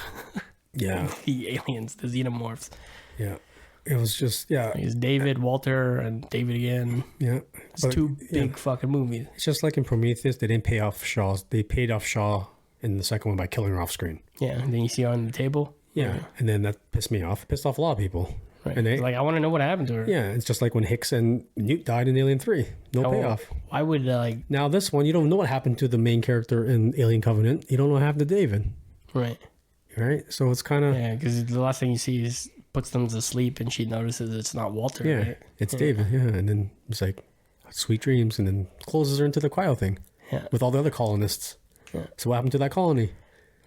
the aliens, the xenomorphs.
Yeah. It was just,
It's David, Walter, and David again.
Yeah.
It's 2 big fucking movies.
It's just like in Prometheus, they didn't pay off Shaw. They paid off Shaw in the second one by killing her off screen.
Yeah, and then you see her on the table.
Yeah, and then that pissed me off. Pissed off a lot of people.
Right.
And they,
I want to know what happened to her.
Yeah, it's just like when Hicks and Newt died in Alien 3. No payoff.
Why would,
Now this one, you don't know what happened to the main character in Alien Covenant. You don't know what happened to David.
Right.
Right? So it's kind of...
Yeah, because the last thing you see is puts them to sleep and she notices it's not Walter.
Yeah,
right?
it's David. Yeah, and then it's like, sweet dreams, and then closes her into the cryo thing.
Yeah.
With all the other colonists.
Yeah.
So what happened to that colony?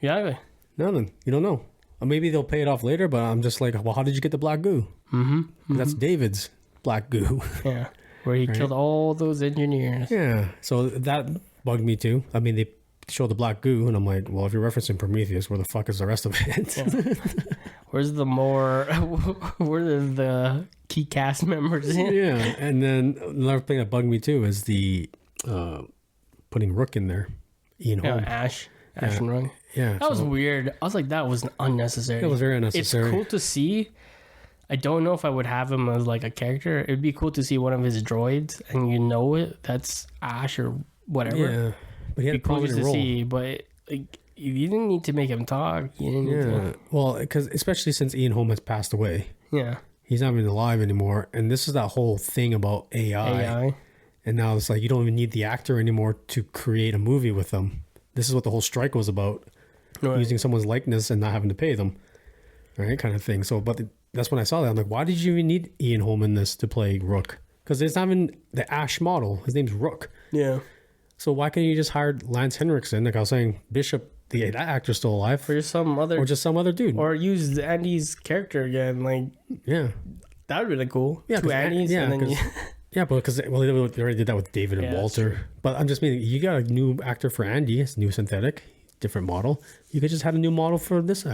Yeah.
Nothing. You don't know. Or maybe they'll pay it off later, but I'm just like, well, how did you get the black goo? Mm-hmm. That's David's black goo.
Yeah. Where he killed all those engineers.
Yeah. So that bugged me too. I mean, they show the black goo, and I'm like, well, if you're referencing Prometheus, where the fuck is the rest of it?
Yeah. Where's the key cast members in?
Yeah. And then another thing that bugged me too is the putting Rook in there. Ian Holm.
Ash and Rook.
Yeah,
that was weird. I was like, that was unnecessary.
It was very unnecessary.
It's cool to see. I don't know if I would have him as like a character. It'd be cool to see one of his droids, and you know it. That's Ash or whatever.
Yeah, but he had a prominent role.
See, but like, you didn't need to make him talk. You didn't need to.
Well, because especially since Ian Holm has passed away.
Yeah,
he's not even alive anymore, and this is that whole thing about AI. And now it's like you don't even need the actor anymore to create a movie with them. this is what the whole strike was about, using someone's likeness and not having to pay them, right? Kind of thing. So, but that's when I saw that. I'm like, why did you even need Ian Holm in this to play Rook? Because it's not even the Ash model. His name's Rook.
Yeah.
So why can't you just hire Lance Henriksen? Like I was saying, Bishop, that actor's still alive.
Or just some other...
Or just some other dude.
Or use Andy's character again. Like,
yeah.
that would be really cool.
Yeah,
two Andys.
Yeah,
and then
yeah, but because they already did that with David and Walter. But I'm just meaning, you got a new actor for Andy. It's new synthetic, different model. You could just have a new model for this.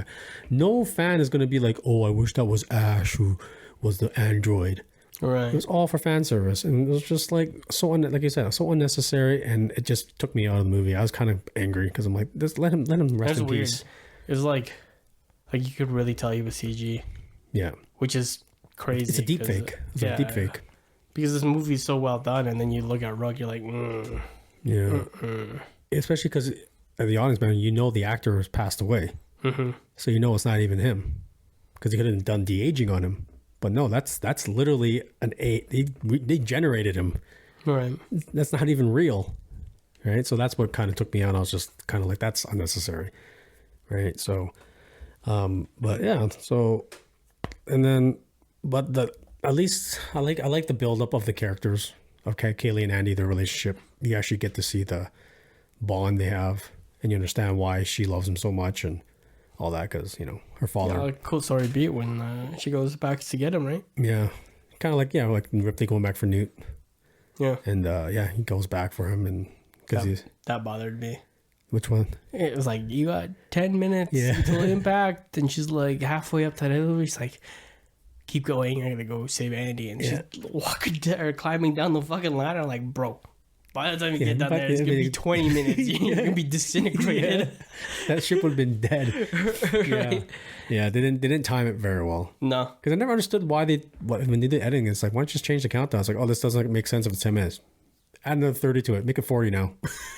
No fan is going to be like, oh, I wish that was Ash who was the android.
Right.
It was all for fan service, and it was just like like you said, so unnecessary, and it just took me out of the movie. I was kind of angry because I'm like, just let him rest in peace.
It was like you could really tell he was CG.
Yeah,
which is crazy.
It's a deep fake. It's a deep fake
because this movie is so well done, and then you look at Rook, you're like,
yeah, especially because the audience member, you know, the actor has passed away, so you know it's not even him because he could have done de-aging on him. But no, that's literally they generated him.
Right.
That's not even real. Right. So that's what kind of took me out. I was just kind of like, that's unnecessary. Right. So, but yeah. So, and then, but at least I like the buildup of the characters of Kaylee and Andy, their relationship. You actually get to see the bond they have, and you understand why she loves him so much and all that, because, you know, her father.
Yeah, cool story beat when she goes back to get him, right?
Yeah. Kind of like, yeah, like Ripley going back for Newt.
Yeah.
And yeah, he goes back for him, and because
that bothered me.
Which one?
It was like, you got 10 minutes until impact, and she's like halfway up that elevator. She's like, keep going, I gotta go save Andy. And she's walking or climbing down the fucking ladder. I'm like, bro, by the time you get down there, it's gonna be 20 minutes. You're gonna be disintegrated.
Yeah. That ship would have been dead.
Right?
Yeah, they didn't time it very well. No, because I never understood why when they did editing, it's like, why don't you just change the countdown? It's like, oh, this doesn't make sense if it's 10 minutes. Add another 30 to it. Make it 40 now.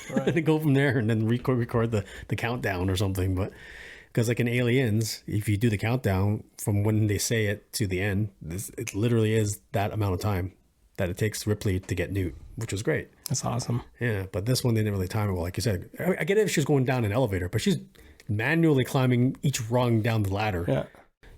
Right. And go from there, and then record the countdown or something. But because like in Aliens, if you do the countdown from when they say it to the end, it literally is that amount of time that it takes Ripley to get Newt, which was great.
That's awesome.
Yeah, but this one, they didn't really time it well. Like you said, I get it if she's going down an elevator, but she's manually climbing each rung down the ladder. Yeah.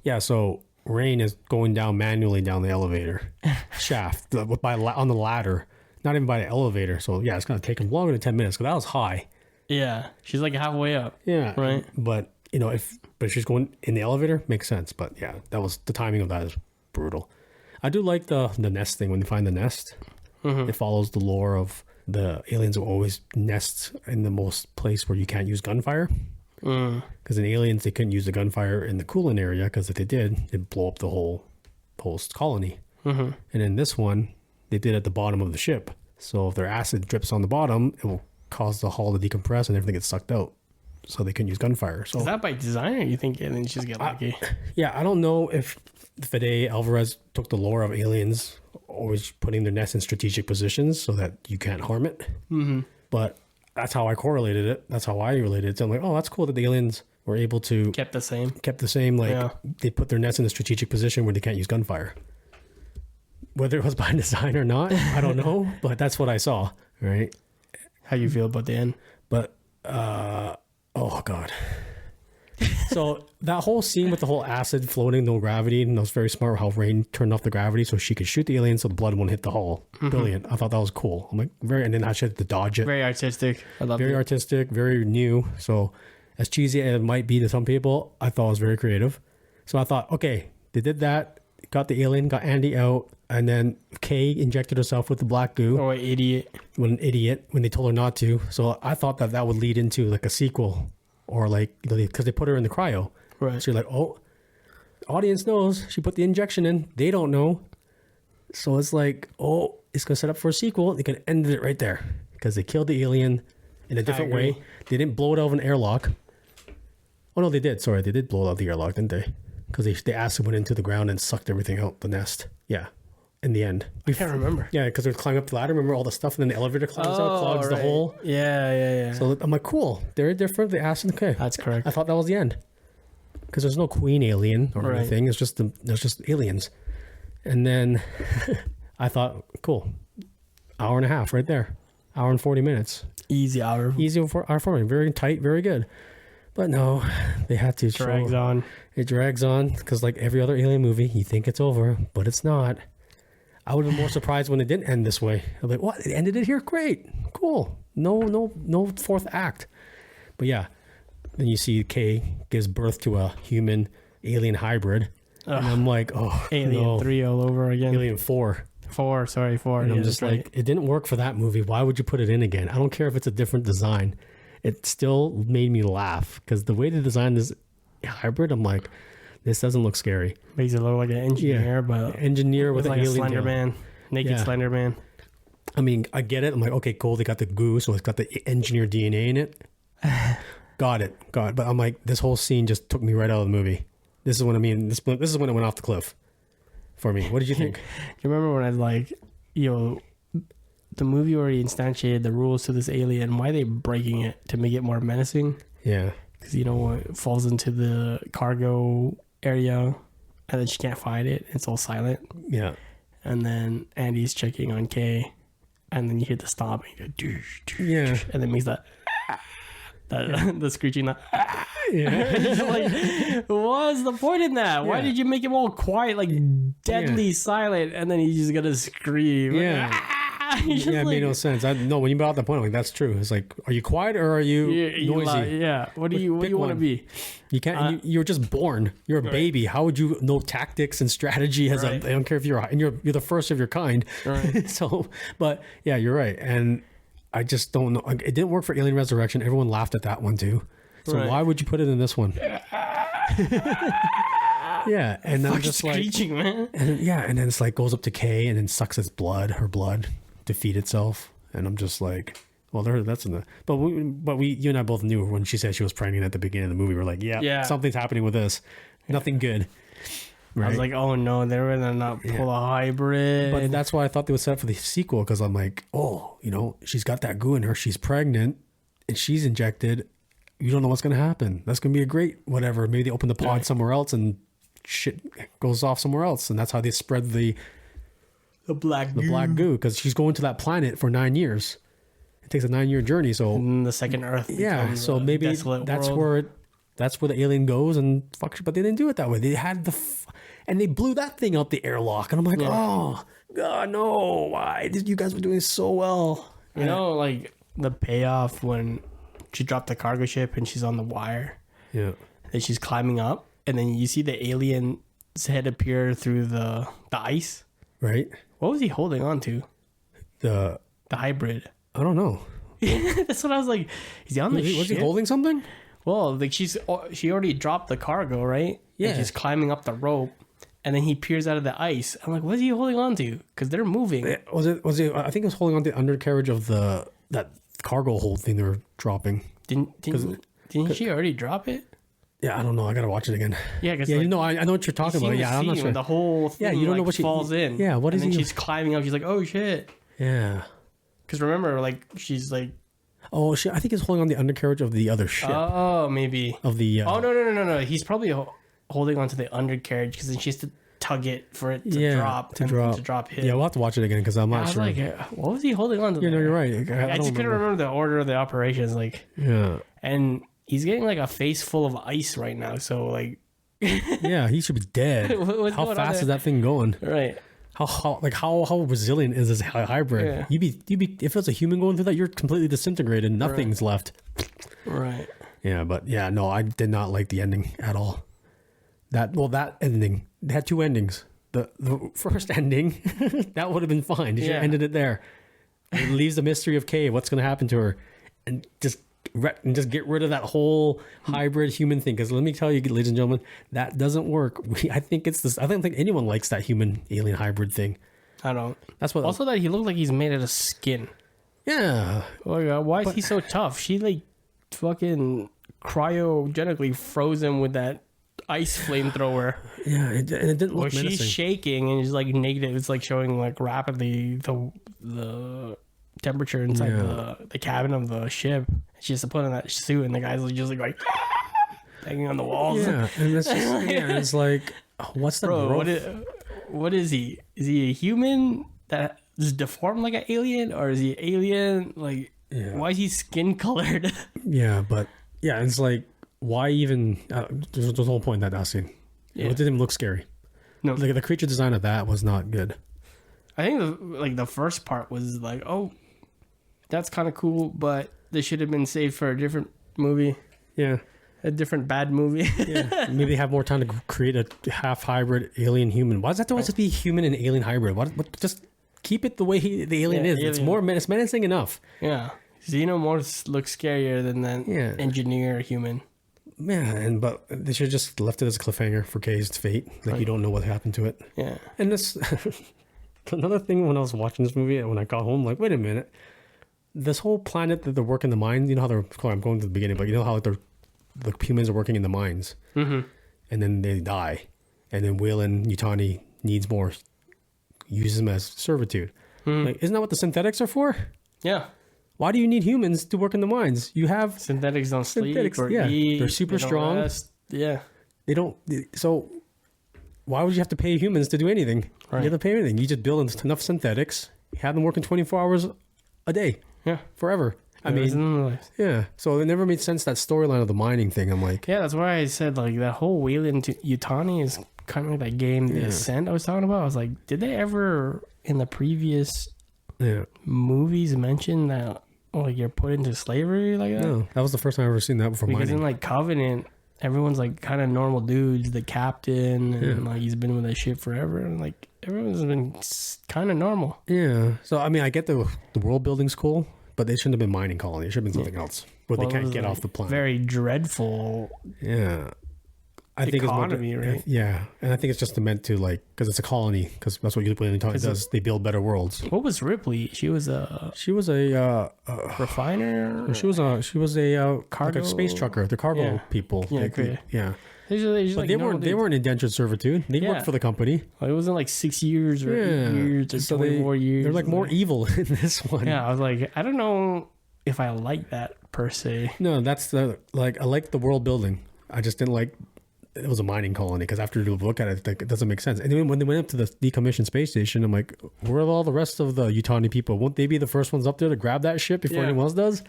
Yeah, so Rain is going down manually down the elevator shaft on the ladder, not even by the elevator. So yeah, it's going to take him longer than 10 minutes, because that was high.
Yeah, she's like halfway up.
Yeah.
Right.
But, you know, if she's going in the elevator, makes sense. But yeah, the timing of that is brutal. I do like the nest thing. When they find the nest, it follows the lore of the aliens will always nest in the most place where you can't use gunfire. Because in Aliens, they couldn't use the gunfire in the coolant area, because if they did, it'd blow up the whole post colony. And in this one, they did at the bottom of the ship. So if their acid drips on the bottom, it will cause the hull to decompress and everything gets sucked out. So they couldn't use gunfire. So
is that by design, or you think aliens just get lucky?
Yeah, I don't know if Fede Alvarez took the lore of aliens, always putting their nest in strategic positions so that you can't harm it. But that's how I correlated it. That's how I related it. So I'm like, oh, that's cool that the aliens were able to
kept the same.
Like they put their nest in a strategic position where they can't use gunfire. Whether it was by design or not, I don't know. But that's what I saw. Right?
How you feel about the end?
But oh god. So that whole scene with the whole acid floating, no gravity, and that was very smart how Rain turned off the gravity so she could shoot the alien so the blood won't hit the hull. Brilliant. I thought that was cool. I'm like, and then I had to dodge it.
Very artistic. I love it.
Very artistic, very new. So as cheesy as it might be to some people, I thought it was very creative. So I thought, okay, they did that, got the alien, got Andy out, and then Kay injected herself with the black goo.
Oh, an idiot.
What an idiot when they told her not to. So I thought that would lead into like a sequel. Or like, because they put her in the cryo.
Right.
So you're like, oh, audience knows she put the injection in. They don't know. So it's like, oh, it's going to set up for a sequel. They can end it right there. Because they killed the alien in a different way. They didn't blow it out of an airlock. Oh, no, they did. Sorry, they did blow it out of the airlock, didn't they? Because the acid went into the ground and sucked everything out, the nest. Yeah. In the end.
I can't remember.
Yeah, because they're climbing up the ladder. Remember all the stuff, and then the elevator climbs out, clogs the hole.
Yeah.
So I'm like, cool. They're different. The acid. Okay,
that's correct.
I thought that was the end, because there's no queen alien or anything. It's just there's just aliens. And then I thought, cool, hour and a half right there. hour and 40 minutes.
Easy hour.
Easy for hour 40, very tight, very good. But no, they had to
Drags on.
It drags on because like every other Alien movie, you think it's over, but it's not. I would have been more surprised when it didn't end this way. I'm like, what? It ended it here? Great. Cool. No fourth act. But yeah, then you see Kay gives birth to a human alien hybrid. And I'm like, oh,
Alien
no.
3 all over again.
Alien 4.
4.
And I'm just like, it didn't work for that movie. Why would you put it in again? I don't care if it's a different design. It still made me laugh because the way they designed this hybrid, I'm like, this doesn't look scary.
Makes it look like an engineer, but
engineer with
like
an
a
alien
Slender
tail.
Man, naked Slender Man.
I mean, I get it. I'm like, okay, cool. They got the goo, so it's got the engineer DNA in it. Got it. But I'm like, this whole scene just took me right out of the movie. This is what I mean. This is when it went off the cliff for me. What did you think?
Do you remember when I was like, the movie already instantiated the rules to this alien. Why are they breaking it to make it more menacing?
Yeah.
Because, it falls into the cargo area and then she can't find it. It's all silent.
Yeah.
And then Andy's checking on Kay and then you hear the stomping.
Yeah.
And then makes that the screeching.
Yeah.
Like, what's the point in that? Why
Yeah.
did you make him all quiet, like deadly silent, and then he's just gonna scream?
Yeah.
He's just
Yeah, it made no sense. No, when you brought up that point, I'm like, that's true. It's like, are you quiet or are you noisy?
Yeah. What do you want to
one.
be?
You can't. You're just born. You're a baby. How would you know tactics and strategy? I don't care if you're the first of your kind.
Right.
So, but yeah, you're right. And I just don't know. It didn't work for Alien Resurrection. Everyone laughed at that one too. So why would you put it in this one? Yeah, and I'm just
screeching, man.
And then it's like goes up to Kay and then sucks her blood to feed itself, and I'm just like, well, that's in the. But you and I both knew when she said she was pregnant at the beginning of the movie. We're like, yeah, something's happening with this. Nothing good. Right?
I was like, oh no, they're gonna not pull a hybrid.
But that's why I thought they would set up for the sequel because I'm like, oh, she's got that goo in her. She's pregnant, and she's injected. You don't know what's gonna happen. That's gonna be a great whatever. Maybe they open the pod somewhere else and shit goes off somewhere else, and that's how they spread the black goo because she's going to that planet for 9 years. It takes a 9-year journey, so
and the second Earth.
So maybe that's where the alien goes and fuck shit. But they didn't do it that way. They had and they blew that thing out the airlock, and I'm like, oh god, no! Why did you guys were doing so well?
Like the payoff when she dropped the cargo ship and she's on the wire.
Yeah,
and she's climbing up. And then you see the alien's head appear through the ice.
Right.
What was he holding on to?
The
hybrid.
I don't know.
That's what I was like. Is he on the ship?
Was he holding something?
Well, like she already dropped the cargo, right?
Yeah.
And she's climbing up the rope. And then he peers out of the ice. I'm like, what is he holding on to? Because they're moving.
Was it? I think it was holding on to the undercarriage of that cargo hold thing they were dropping.
Didn't she already drop it?
Yeah, I don't know. I gotta watch it again.
Yeah, because
I know what you're talking about. Yeah, I'm not sure.
The whole thing, you don't know what she falls in.
Yeah, what is
and
he?
Then she's climbing up. She's like, oh shit.
Yeah.
Because remember, like she's like.
Oh shit! I think he's holding on the undercarriage of the other ship.
Oh, maybe.
Of the.
Oh no! He's probably holding on to the undercarriage because then she has to tug it for it to drop. To drop him.
Yeah, we'll have to watch it again because I'm not sure.
I was like, what was he holding on to?
You're right.
I just couldn't remember the order of the operations. Like.
Yeah.
And. He's getting like a face full of ice right now, so like,
yeah, he should be dead. How fast is that thing going?
Right.
How resilient is this hybrid? Yeah. You'd be if it's a human going through that, you're completely disintegrated. Nothing's left.
Right.
Yeah, but no, I did not like the ending at all. That ending, they had two endings. The first ending, that would have been fine. You should have ended it there. It leaves the mystery of Kay, what's going to happen to her, and just get rid of that whole hybrid human thing. Because let me tell you, ladies and gentlemen, that doesn't work. I don't think anyone likes that human alien hybrid thing.
I don't.
That's what.
Also, that he looks like he's made out of skin.
Yeah.
Why is he so tough? She like fucking cryogenically froze him with that ice flamethrower.
Yeah, it didn't look menacing.
She's shaking and she's like negative. It's like showing like rapidly the temperature inside the cabin of the ship. She has to put on that suit, and the guy's just like banging on the walls.
Yeah, and it's just, it's like, what's the growth?
What is he? Is he a human that just deformed like an alien, or is he alien? Like, why is he skin colored?
Yeah, but yeah, it's like, why even? There's the whole point of that scene. Yeah. It didn't even look scary. No, like the creature design of that was not good.
I think the first part was like, oh, that's kind of cool, but they should have been saved for a different movie.
Yeah.
A different bad movie.
Yeah. Maybe have more time to create a half hybrid alien human. Why does that always have to be human and alien hybrid? What just keep it the way the alien is. Alien. It's menacing enough.
Yeah. Xenomorphs look scarier than engineer human.
Yeah, but they should have just left it as a cliffhanger for Kay's fate. Like, you don't know what happened to it.
Yeah.
And this another thing when I was watching this movie, when I got home, like, wait a minute. This whole planet that they're working the mines, you know how I'm going to the beginning, but you know how the humans are working in the mines, and then they die, and then Weyland-Yutani uses them as servitude. Like, isn't that what the synthetics are for?
Yeah.
Why do you need humans to work in the mines? You have
synthetics don't sleep or eat.
They're super strong.
Rest. Yeah.
They don't. So why would you have to pay humans to do anything? Right. You have to pay anything. You just build enough synthetics, have them working 24 hours a day.
Yeah.
Forever. I mean, yeah. So it never made sense, that storyline of the mining thing. I'm like,
yeah, that's why I said like that whole Weyland-Yutani is kind of like that game, The Ascent I was talking about. I was like, did they ever in the previous movies mention that like you're put into slavery like that?
No, that was the first time I've ever seen that before.
Because
mining.
in like Covenant, everyone's like kind of normal dudes. The captain, and like he's been with that ship forever, and like everyone's been kind of normal.
Yeah. So I mean, I get the world building's cool. But they shouldn't have been mining colony. It should have been something else where they can't get off the planet.
Very dreadful.
Yeah, I
think it's more, right?
Yeah, and I think it's just meant to like because it's a colony because that's what Weyland-Yutani does. They build better worlds.
What was Ripley? She was a refiner.
She was a cargo, like a space trucker. The cargo people. Yeah. But they weren't indentured servitude. They worked for the company.
It wasn't like 6 years or 8 years or so 24 years.
They're like more evil in this one.
Yeah, I was like, I don't know if I like that per se.
No, that's I like the world building. I just didn't like it was a mining colony because after you look at it, it doesn't make sense. And then when they went up to the decommissioned space station, I'm like, where are all the rest of the Yutani people? Won't they be the first ones up there to grab that ship before anyone else does?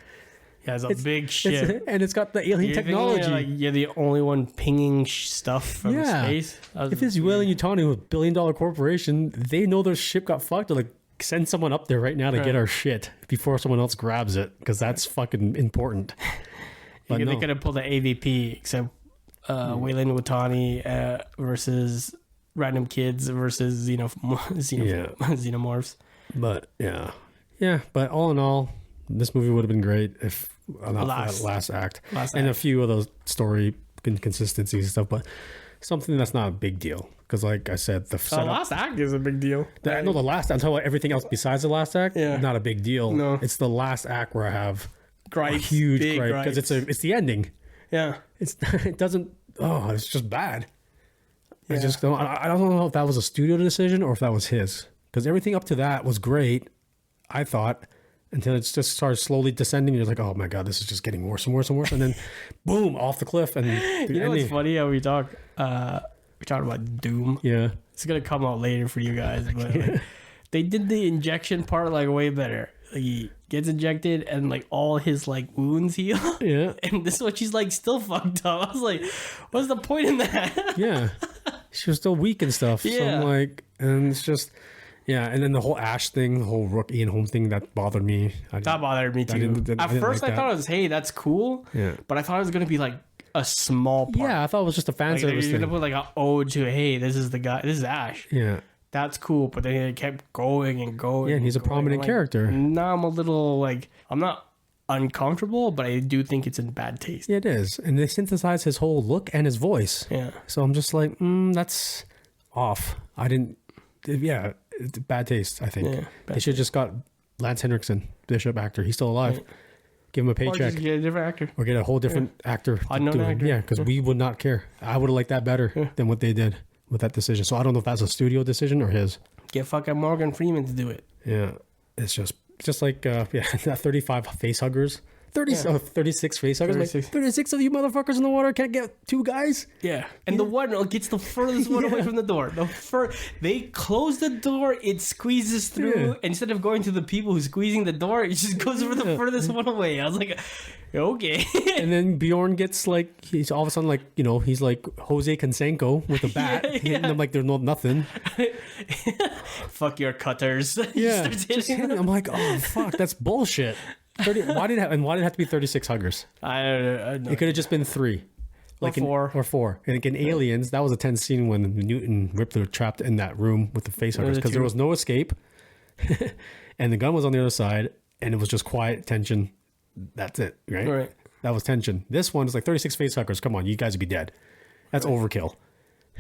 Yeah, it's a big ship.
And it's got the alien technology.
You're the only one pinging stuff from space.
If it's Weyland-Yutani with a billion-dollar corporation, they know their ship got fucked. They're like, send someone up there right now to get our shit before someone else grabs it, because that's fucking important.
They could have pulled the AVP, except Weyland-Yutani versus random kids versus xenomorphs.
But but all in all, this movie would have been great if not that last act and a few of those story inconsistencies and stuff, but something that's not a big deal. Because like I said, the
last act is a big deal.
I know the last act. I'm talking about everything else besides the last act. Yeah. Not a big deal.
No.
It's the last act where I have
gripes,
a huge gripe because it's the ending.
Yeah.
It's just bad. Yeah. I don't know if that was a studio decision or if that was his. Because everything up to that was great, I thought. Until it just starts slowly descending, you're like, "Oh my god, this is just getting worse and worse and worse." And then, boom, off the cliff. And
you know what's funny? How we talk about Doom.
Yeah,
it's gonna come out later for you guys, but like, they did the injection part like way better. Like, he gets injected and like all his like wounds heal.
Yeah,
and this one she's like still fucked up. I was like, what's the point in that?
Yeah, she was still weak and stuff. Yeah, so I'm like, and it's just. Yeah, and then the whole Ash thing, the whole Rook Ian Holm thing, that bothered me.
That bothered me too. At first, I thought it was, hey, that's cool.
Yeah.
But I thought it was going to be like a small part.
Yeah, I thought it was just a fan service thing.
You're going to put like an ode to, hey, this is the guy, this is Ash.
Yeah.
That's cool. But then it kept going and going.
Yeah, and he's a prominent character.
Now I'm a little like, I'm not uncomfortable, but I do think it's in bad taste.
Yeah, it is. And they synthesize his whole look and his voice.
Yeah.
So I'm just like, that's off. It's bad taste, I think. Yeah, they should have just got Lance Henriksen, Bishop actor. He's still alive. Right. Give him a paycheck. Or just
get a different actor.
Or get a whole different actor.
Unknown actor.
Yeah, because we would not care. I would have liked that better than what they did with that decision. So I don't know if that's a studio decision or his.
Get fucking Morgan Freeman to do it.
Yeah. It's just like, that 35 face huggers. 36 face huggers.
36.
36 of you motherfuckers in the water can't get 2 guys?
Yeah. And the one gets the furthest one away from the door. They close the door, it squeezes through.
Yeah.
Instead of going to the people who's squeezing the door, it just goes for the furthest one away. I was like, okay.
And then Bjorn gets like, he's all of a sudden like, you know, he's like Jose Canseco with a bat, hitting them like they're nothing.
Fuck your cutters.
Yeah.
Just hitting
I'm like, oh, fuck, that's bullshit. Why did it have to be 36 huggers?
I don't know.
It could have just been 3. Like
Or 4.
And like in Aliens, that was a tense scene when Newton and Ripley were trapped in that room with the face huggers because there was no escape. And the gun was on the other side and it was just quiet tension. That's it, right?
Right.
That was tension. This one is like 36 face huggers. Come on, you guys would be dead. That's overkill.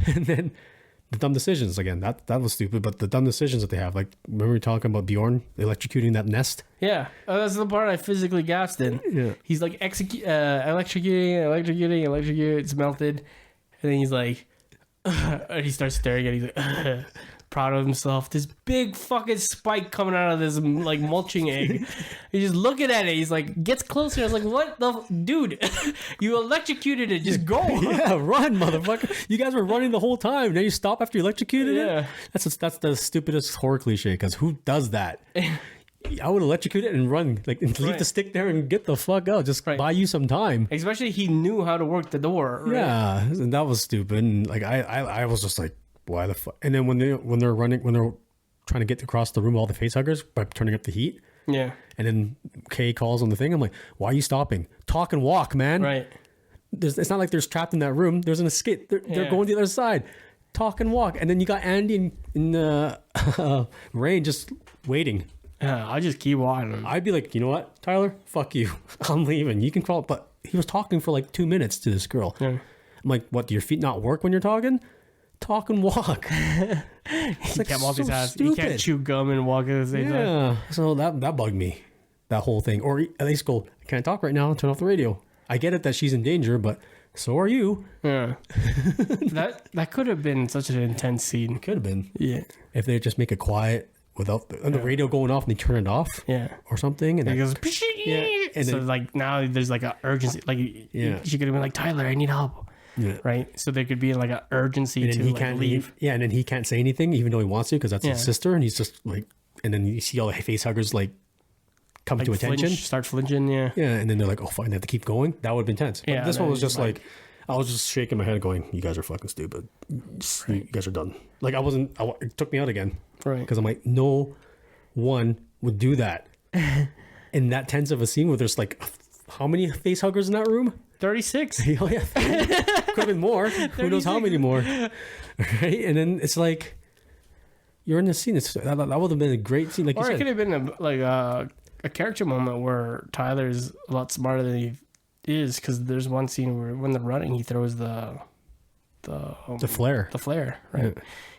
And then the dumb decisions again. That was stupid, but the dumb decisions that they have. Like, remember we were talking about Bjorn electrocuting that nest?
Yeah, that's the part I physically gasped in.
Yeah.
He's like electrocuting, it's melted. And then he's like, and he starts staring at it. He's like, proud of himself. This big fucking spike coming out of this like mulching egg. He's just looking at it. He's like, gets closer. I was like, what the dude? You electrocuted it. Just go.
Yeah, run, motherfucker. You guys were running the whole time. Now you stop after you electrocuted
Yeah.
it? That's the stupidest horror cliche, because who does that? I would electrocute it and run, like, and leave
Right.
the stick there and get the fuck out. Just buy you some time.
Especially he knew how to work the door. Right?
Yeah, and that was stupid. And like I was just like, why the fuck? And then when they're trying to get across the room, all the face huggers by turning up the heat.
Yeah.
And then Kay calls on the thing. I'm like, why are you stopping? Talk and walk, man.
Right.
It's not like there's trapped in that room. There's an escape. They're going to the other side. Talk and walk. And then you got Andy and Rain just waiting.
Yeah, I'll just keep walking.
I'd be like, you know what, Tyler? Fuck you. I'm leaving. You can crawl. But he was talking for like 2 minutes to this girl.
Yeah.
I'm like, what? Do your feet not work when you're talking? Talk and walk.
He
like
can't walk his ass.
stupid.
He can't chew gum and walk at the same time.
Yeah. So that bugged me. That whole thing. Or at least go, I can't talk right now. Turn off the radio. I get it that she's in danger, but so are you.
Yeah. that could have been such an intense scene.
Could have been.
Yeah.
If they just make it quiet without the radio going off and they turn it off.
Yeah.
Or something. And
It
that,
goes,
yeah. And
so
then,
like now there's like an urgency. Like she could have been like, Tyler, I need help.
yeah.
Right. So there could be like an urgency
And then
to
he
like
can't
leave.
Yeah, and then he can't say anything even though he wants to because that's
Yeah.
his sister, and he's just like, and then you see all the face huggers like come
Like
to attention.
start flinching. Yeah.
Yeah, and then they're like, oh, fine, they have to keep going. That would have been tense. But
Yeah,
this
and
one
then
was just
like-
like, I was just shaking my head going, you guys are fucking stupid. You guys are done. Like, it took me out again.
Right.
Because I'm like, no one would do that. In that tense of a scene where there's like, how many face huggers in that room?
36.
Oh, yeah. Could have been more. Who knows how many more? Right? And then it's like, you're in the scene. That would have been a great scene. Like
Or
you
it could
said.
have been a character moment where Tyler's a lot smarter than he is, because there's one scene where when they're running, he throws the
flare.
The flare, right?
Yeah.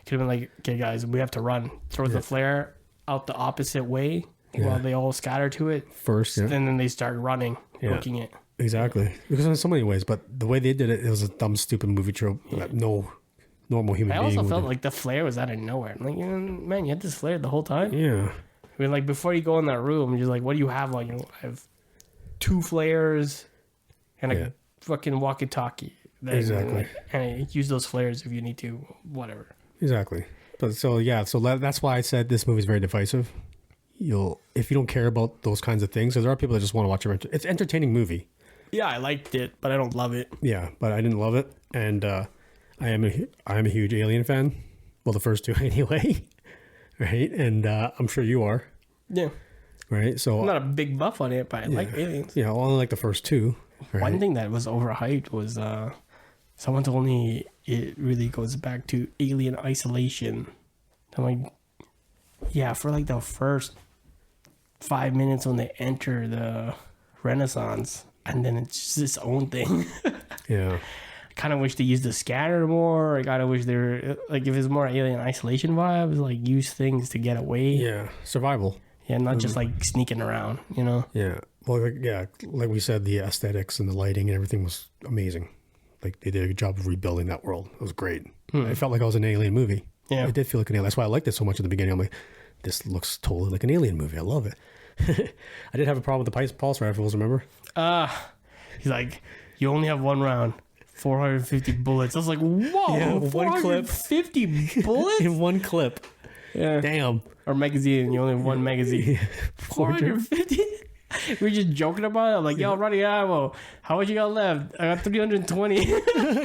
Could have been like, okay, guys, we have to run. Throw the flare out the opposite way while they all scatter to it.
First, yeah.
And then they start running,
Yeah.
booking it.
Exactly. Because in so many ways, but the way they did it, it was a dumb, stupid movie trope that no normal human
I
being
also
would
felt
do.
like the flare was out of nowhere. I'm like, man, you had this flare the whole time?
Yeah.
I mean, like, before you go in that room, you're just like, what do you have? Like, I have 2 flares and a fucking walkie-talkie.
Exactly.
And I use those flares if you need to, whatever.
Exactly. But so that's why I said this movie is very divisive. If you don't care about those kinds of things, because there are people that just want to watch it. It's an entertaining movie.
Yeah, I liked it, but I don't love it.
Yeah, but I didn't love it, and I am a huge Alien fan. Well, the first 2 anyway, right? And I'm sure you are,
Yeah.
right? So
I'm not a big buff on it, but I like aliens.
yeah, well, I only like the first 2. Right?
One thing that was overhyped was someone told me it really goes back to Alien Isolation. I'm like, yeah, for like the first 5 minutes when they enter the Renaissance, and then it's just its own thing.
Yeah.
I kind of wish they used the scanner more. I kind of wish they were, like, if it was more Alien Isolation vibes, like, use things to get away.
Yeah, survival.
Yeah, not just like sneaking around, you know?
Yeah. Well, like we said, the aesthetics and the lighting and everything was amazing. Like, they did a good job of rebuilding that world. It was great. I felt like I was in an alien movie.
Yeah.
It did feel like an alien. That's why I liked it so much at the beginning. I'm like, this looks totally like an alien movie. I love it. I did have a problem with the pulse rifles, remember?
He's like, you only have one round, 450 bullets. I was like, whoa,
Yeah, one clip.
450 bullets
In one clip.
Yeah.
Damn.
Or magazine. You only have one magazine. 450. We were just joking about it. I'm like, yo, running ammo. How much you got left? I got 320.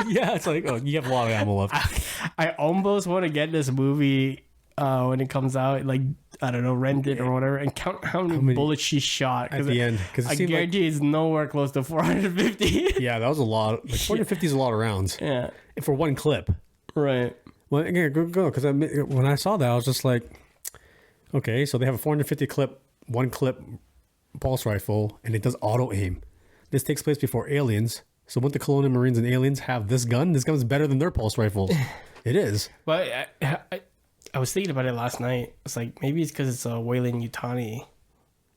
Yeah, it's like, oh, you have a lot of ammo left.
I almost want to get this movie when it comes out, like, I don't know, rent it or whatever, and count how many bullets she shot.
At the end. Because
I guarantee it's nowhere close to 450.
Yeah, that was a lot. Like 450 is a lot of rounds.
Yeah.
For one clip.
Right.
Well, again, go. Because when I saw that, I was just like, okay, so they have a 450 clip, one clip pulse rifle, and it does auto aim. This takes place before Aliens. So wouldn't the Colonial Marines and Aliens have this gun? This gun is better than their pulse rifles. It is.
But I was thinking about it last night. It's like, maybe it's because it's a Weyland-Yutani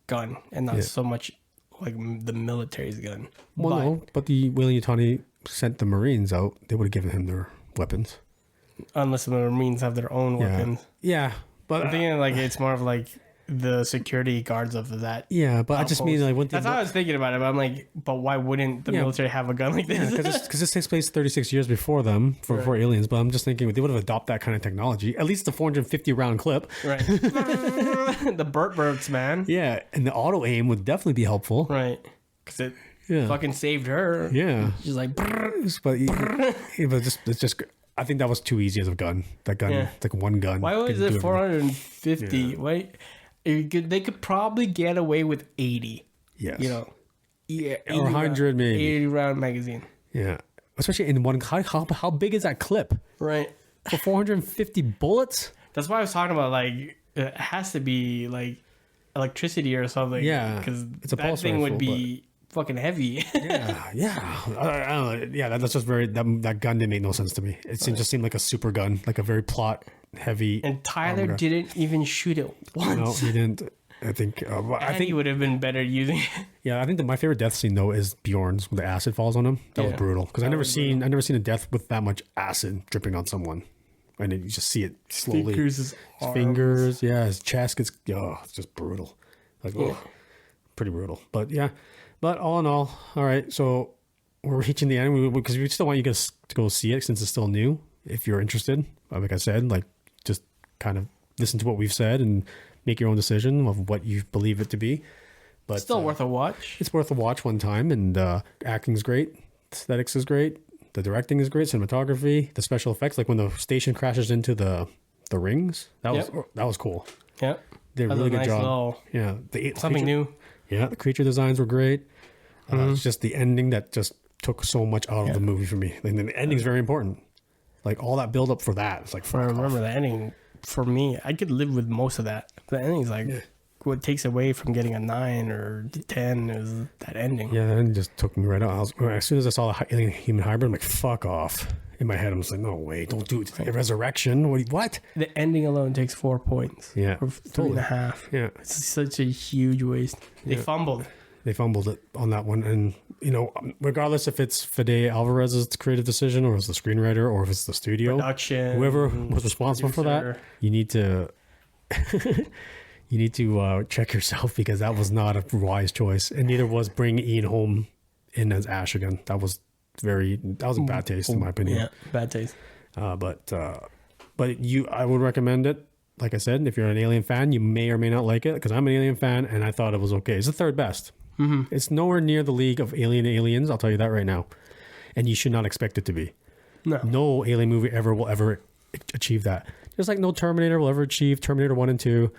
gun and not so much like the military's gun.
Well, no, but the Weyland-Yutani sent the Marines out. They would have given him their weapons.
Unless the Marines have their own weapons.
Yeah, but
I'm thinking like it's more of like the security guards of that.
Yeah, but I just mean like
that's how I was thinking about it. But I'm like, but why wouldn't the military have a gun like this?
Because this takes place 36 years before them for Aliens. But I'm just thinking they would have adopted that kind of technology. At least the 450 round clip.
Right. The burps, man.
Yeah, and the auto aim would definitely be helpful.
Right. Because it fucking saved her.
Yeah.
She's like,
but it's just. I think that was too easy as a gun. That gun, it's like one gun.
Why was it 450? Yeah. Why? They could probably get away with 80.
Yes.
You know, yeah,
or 100 maybe.
80 round magazine.
Yeah, especially in one. How big is that clip?
Right.
For 450 bullets.
That's why I was talking about like it has to be like electricity or something.
Yeah,
because
it's a
that
pulse
thing
rifle,
would be fucking heavy.
yeah. I don't know. Yeah, that's just very that gun didn't make no sense to me. It just seemed like a super gun, like a very plot heavy.
And Tyler didn't even shoot it once.
No, he didn't. I think. I think
he would have been better using it.
Yeah, I think my favorite death scene though is Bjorn's when the acid falls on him. That was brutal because I never seen a death with that much acid dripping on someone, and then you just see it slowly.
His
fingers, his chest gets. It's just brutal. Like, pretty brutal. But yeah, but all in all right. So we're reaching the end because we still want you guys to go see it since it's still new. If you're interested, like I said, like just kind of listen to what we've said and make your own decision of what you believe it to be. But
it's still worth a watch.
It's worth a watch one time, and acting's great, aesthetics is great, the directing is great, cinematography, the special effects, like when the station crashes into the rings, that was cool.
Yeah,
did a really good job. Yeah,
something new.
Yeah, the creature designs were great. It's just the ending that just took so much out of the movie for me. And the ending's very important. Like all that build up for that. It's like
I remember the ending. For me, I could live with most of that. The ending's like what takes away from getting a 9 or 10 is that ending.
Yeah, that ending just took me right out. As soon as I saw the alien human hybrid, I'm like, fuck off. In my head, I'm just like, no way, don't do it. Right. Resurrection? What?
The ending alone takes 4 points.
Yeah.
Or 3.5.
Yeah.
It's such a huge waste. They fumbled.
They fumbled it on that one. And, regardless if it's Fede Alvarez's creative decision or it's the screenwriter or if it's the studio,
production,
whoever was responsible for that, you need to check yourself because that was not a wise choice. And neither was bringing Ian Holm in as Ash again. That was a bad taste in my opinion.
Yeah, bad taste.
But I would recommend it. Like I said, if you're an Alien fan, you may or may not like it because I'm an Alien fan and I thought it was okay. It's the third best. Mm-hmm. It's nowhere near the league of Aliens. I'll tell you that right now. And you should not expect it to be. No Alien movie will ever achieve that. Just like no Terminator will ever achieve Terminator 1 and 2.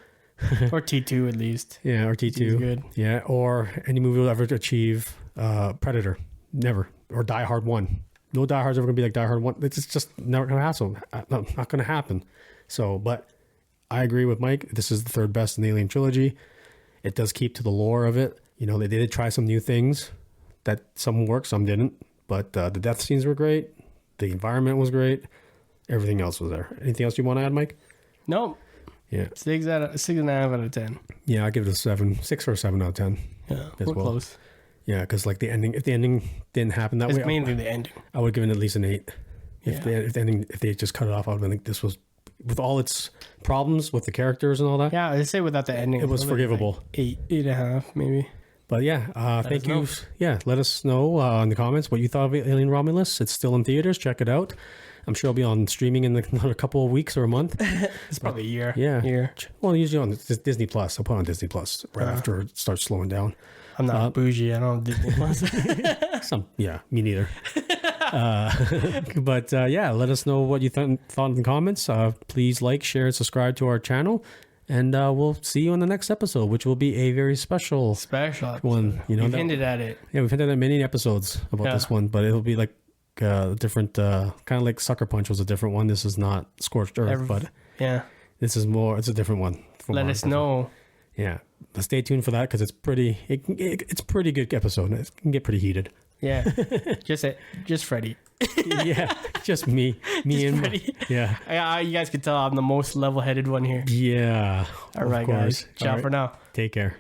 Or T2 at least.
Yeah, or T2.
Good.
Yeah, or any movie will ever achieve Predator. Never. Or Die Hard 1. No Die Hard's ever going to be like Die Hard 1. It's just never going to happen. Not going to happen. So, but I agree with Mike. This is the third best in the Alien trilogy. It does keep to the lore of it. They did try some new things that some worked, some didn't. But the death scenes were great. The environment was great. Everything else was there. Anything else you want to add, Mike?
No.
Yeah.
6.5 out of 10.
Yeah, I give it a 6 or 7 out of 10.
Yeah, we're close.
Yeah, because like the ending, if the ending didn't happen that way,
it's mainly the ending.
I would give it at least an 8. If they just cut it off, I would have been like, this was with all its problems with the characters and all that.
Yeah, I say without the ending,
It was forgivable.
Like 8.5 maybe.
But yeah, thank you.
know.
Yeah, let us know in the comments what you thought of Alien Romulus. It's still in theaters. Check it out. I'm sure it'll be on streaming in another couple of weeks or a month.
It's probably a year.
Yeah.
Year.
Well, usually on Disney Plus. I'll put it on Disney Plus right after it starts slowing down.
I'm not bougie. I don't have Disney Plus.
Me neither. But yeah, let us know what you thought in the comments. Please like, share, and subscribe to our channel. And we'll see you on the next episode, which will be a very special one. You know,
we've hinted at it.
Yeah, we've hinted at many episodes about this one, but it'll be like different, kind of like Sucker Punch was a different one. This is not Scorched Earth, but
yeah,
this is more. It's a different one.
Let us know.
Yeah, but stay tuned for that because it's pretty. It's a pretty good episode. It can get pretty heated.
Yeah, just Freddie.
Yeah, just me and
Freddie.
Yeah.
You guys can tell I'm the most level-headed one here.
Yeah.
All right, guys. Ciao for now.
Take care.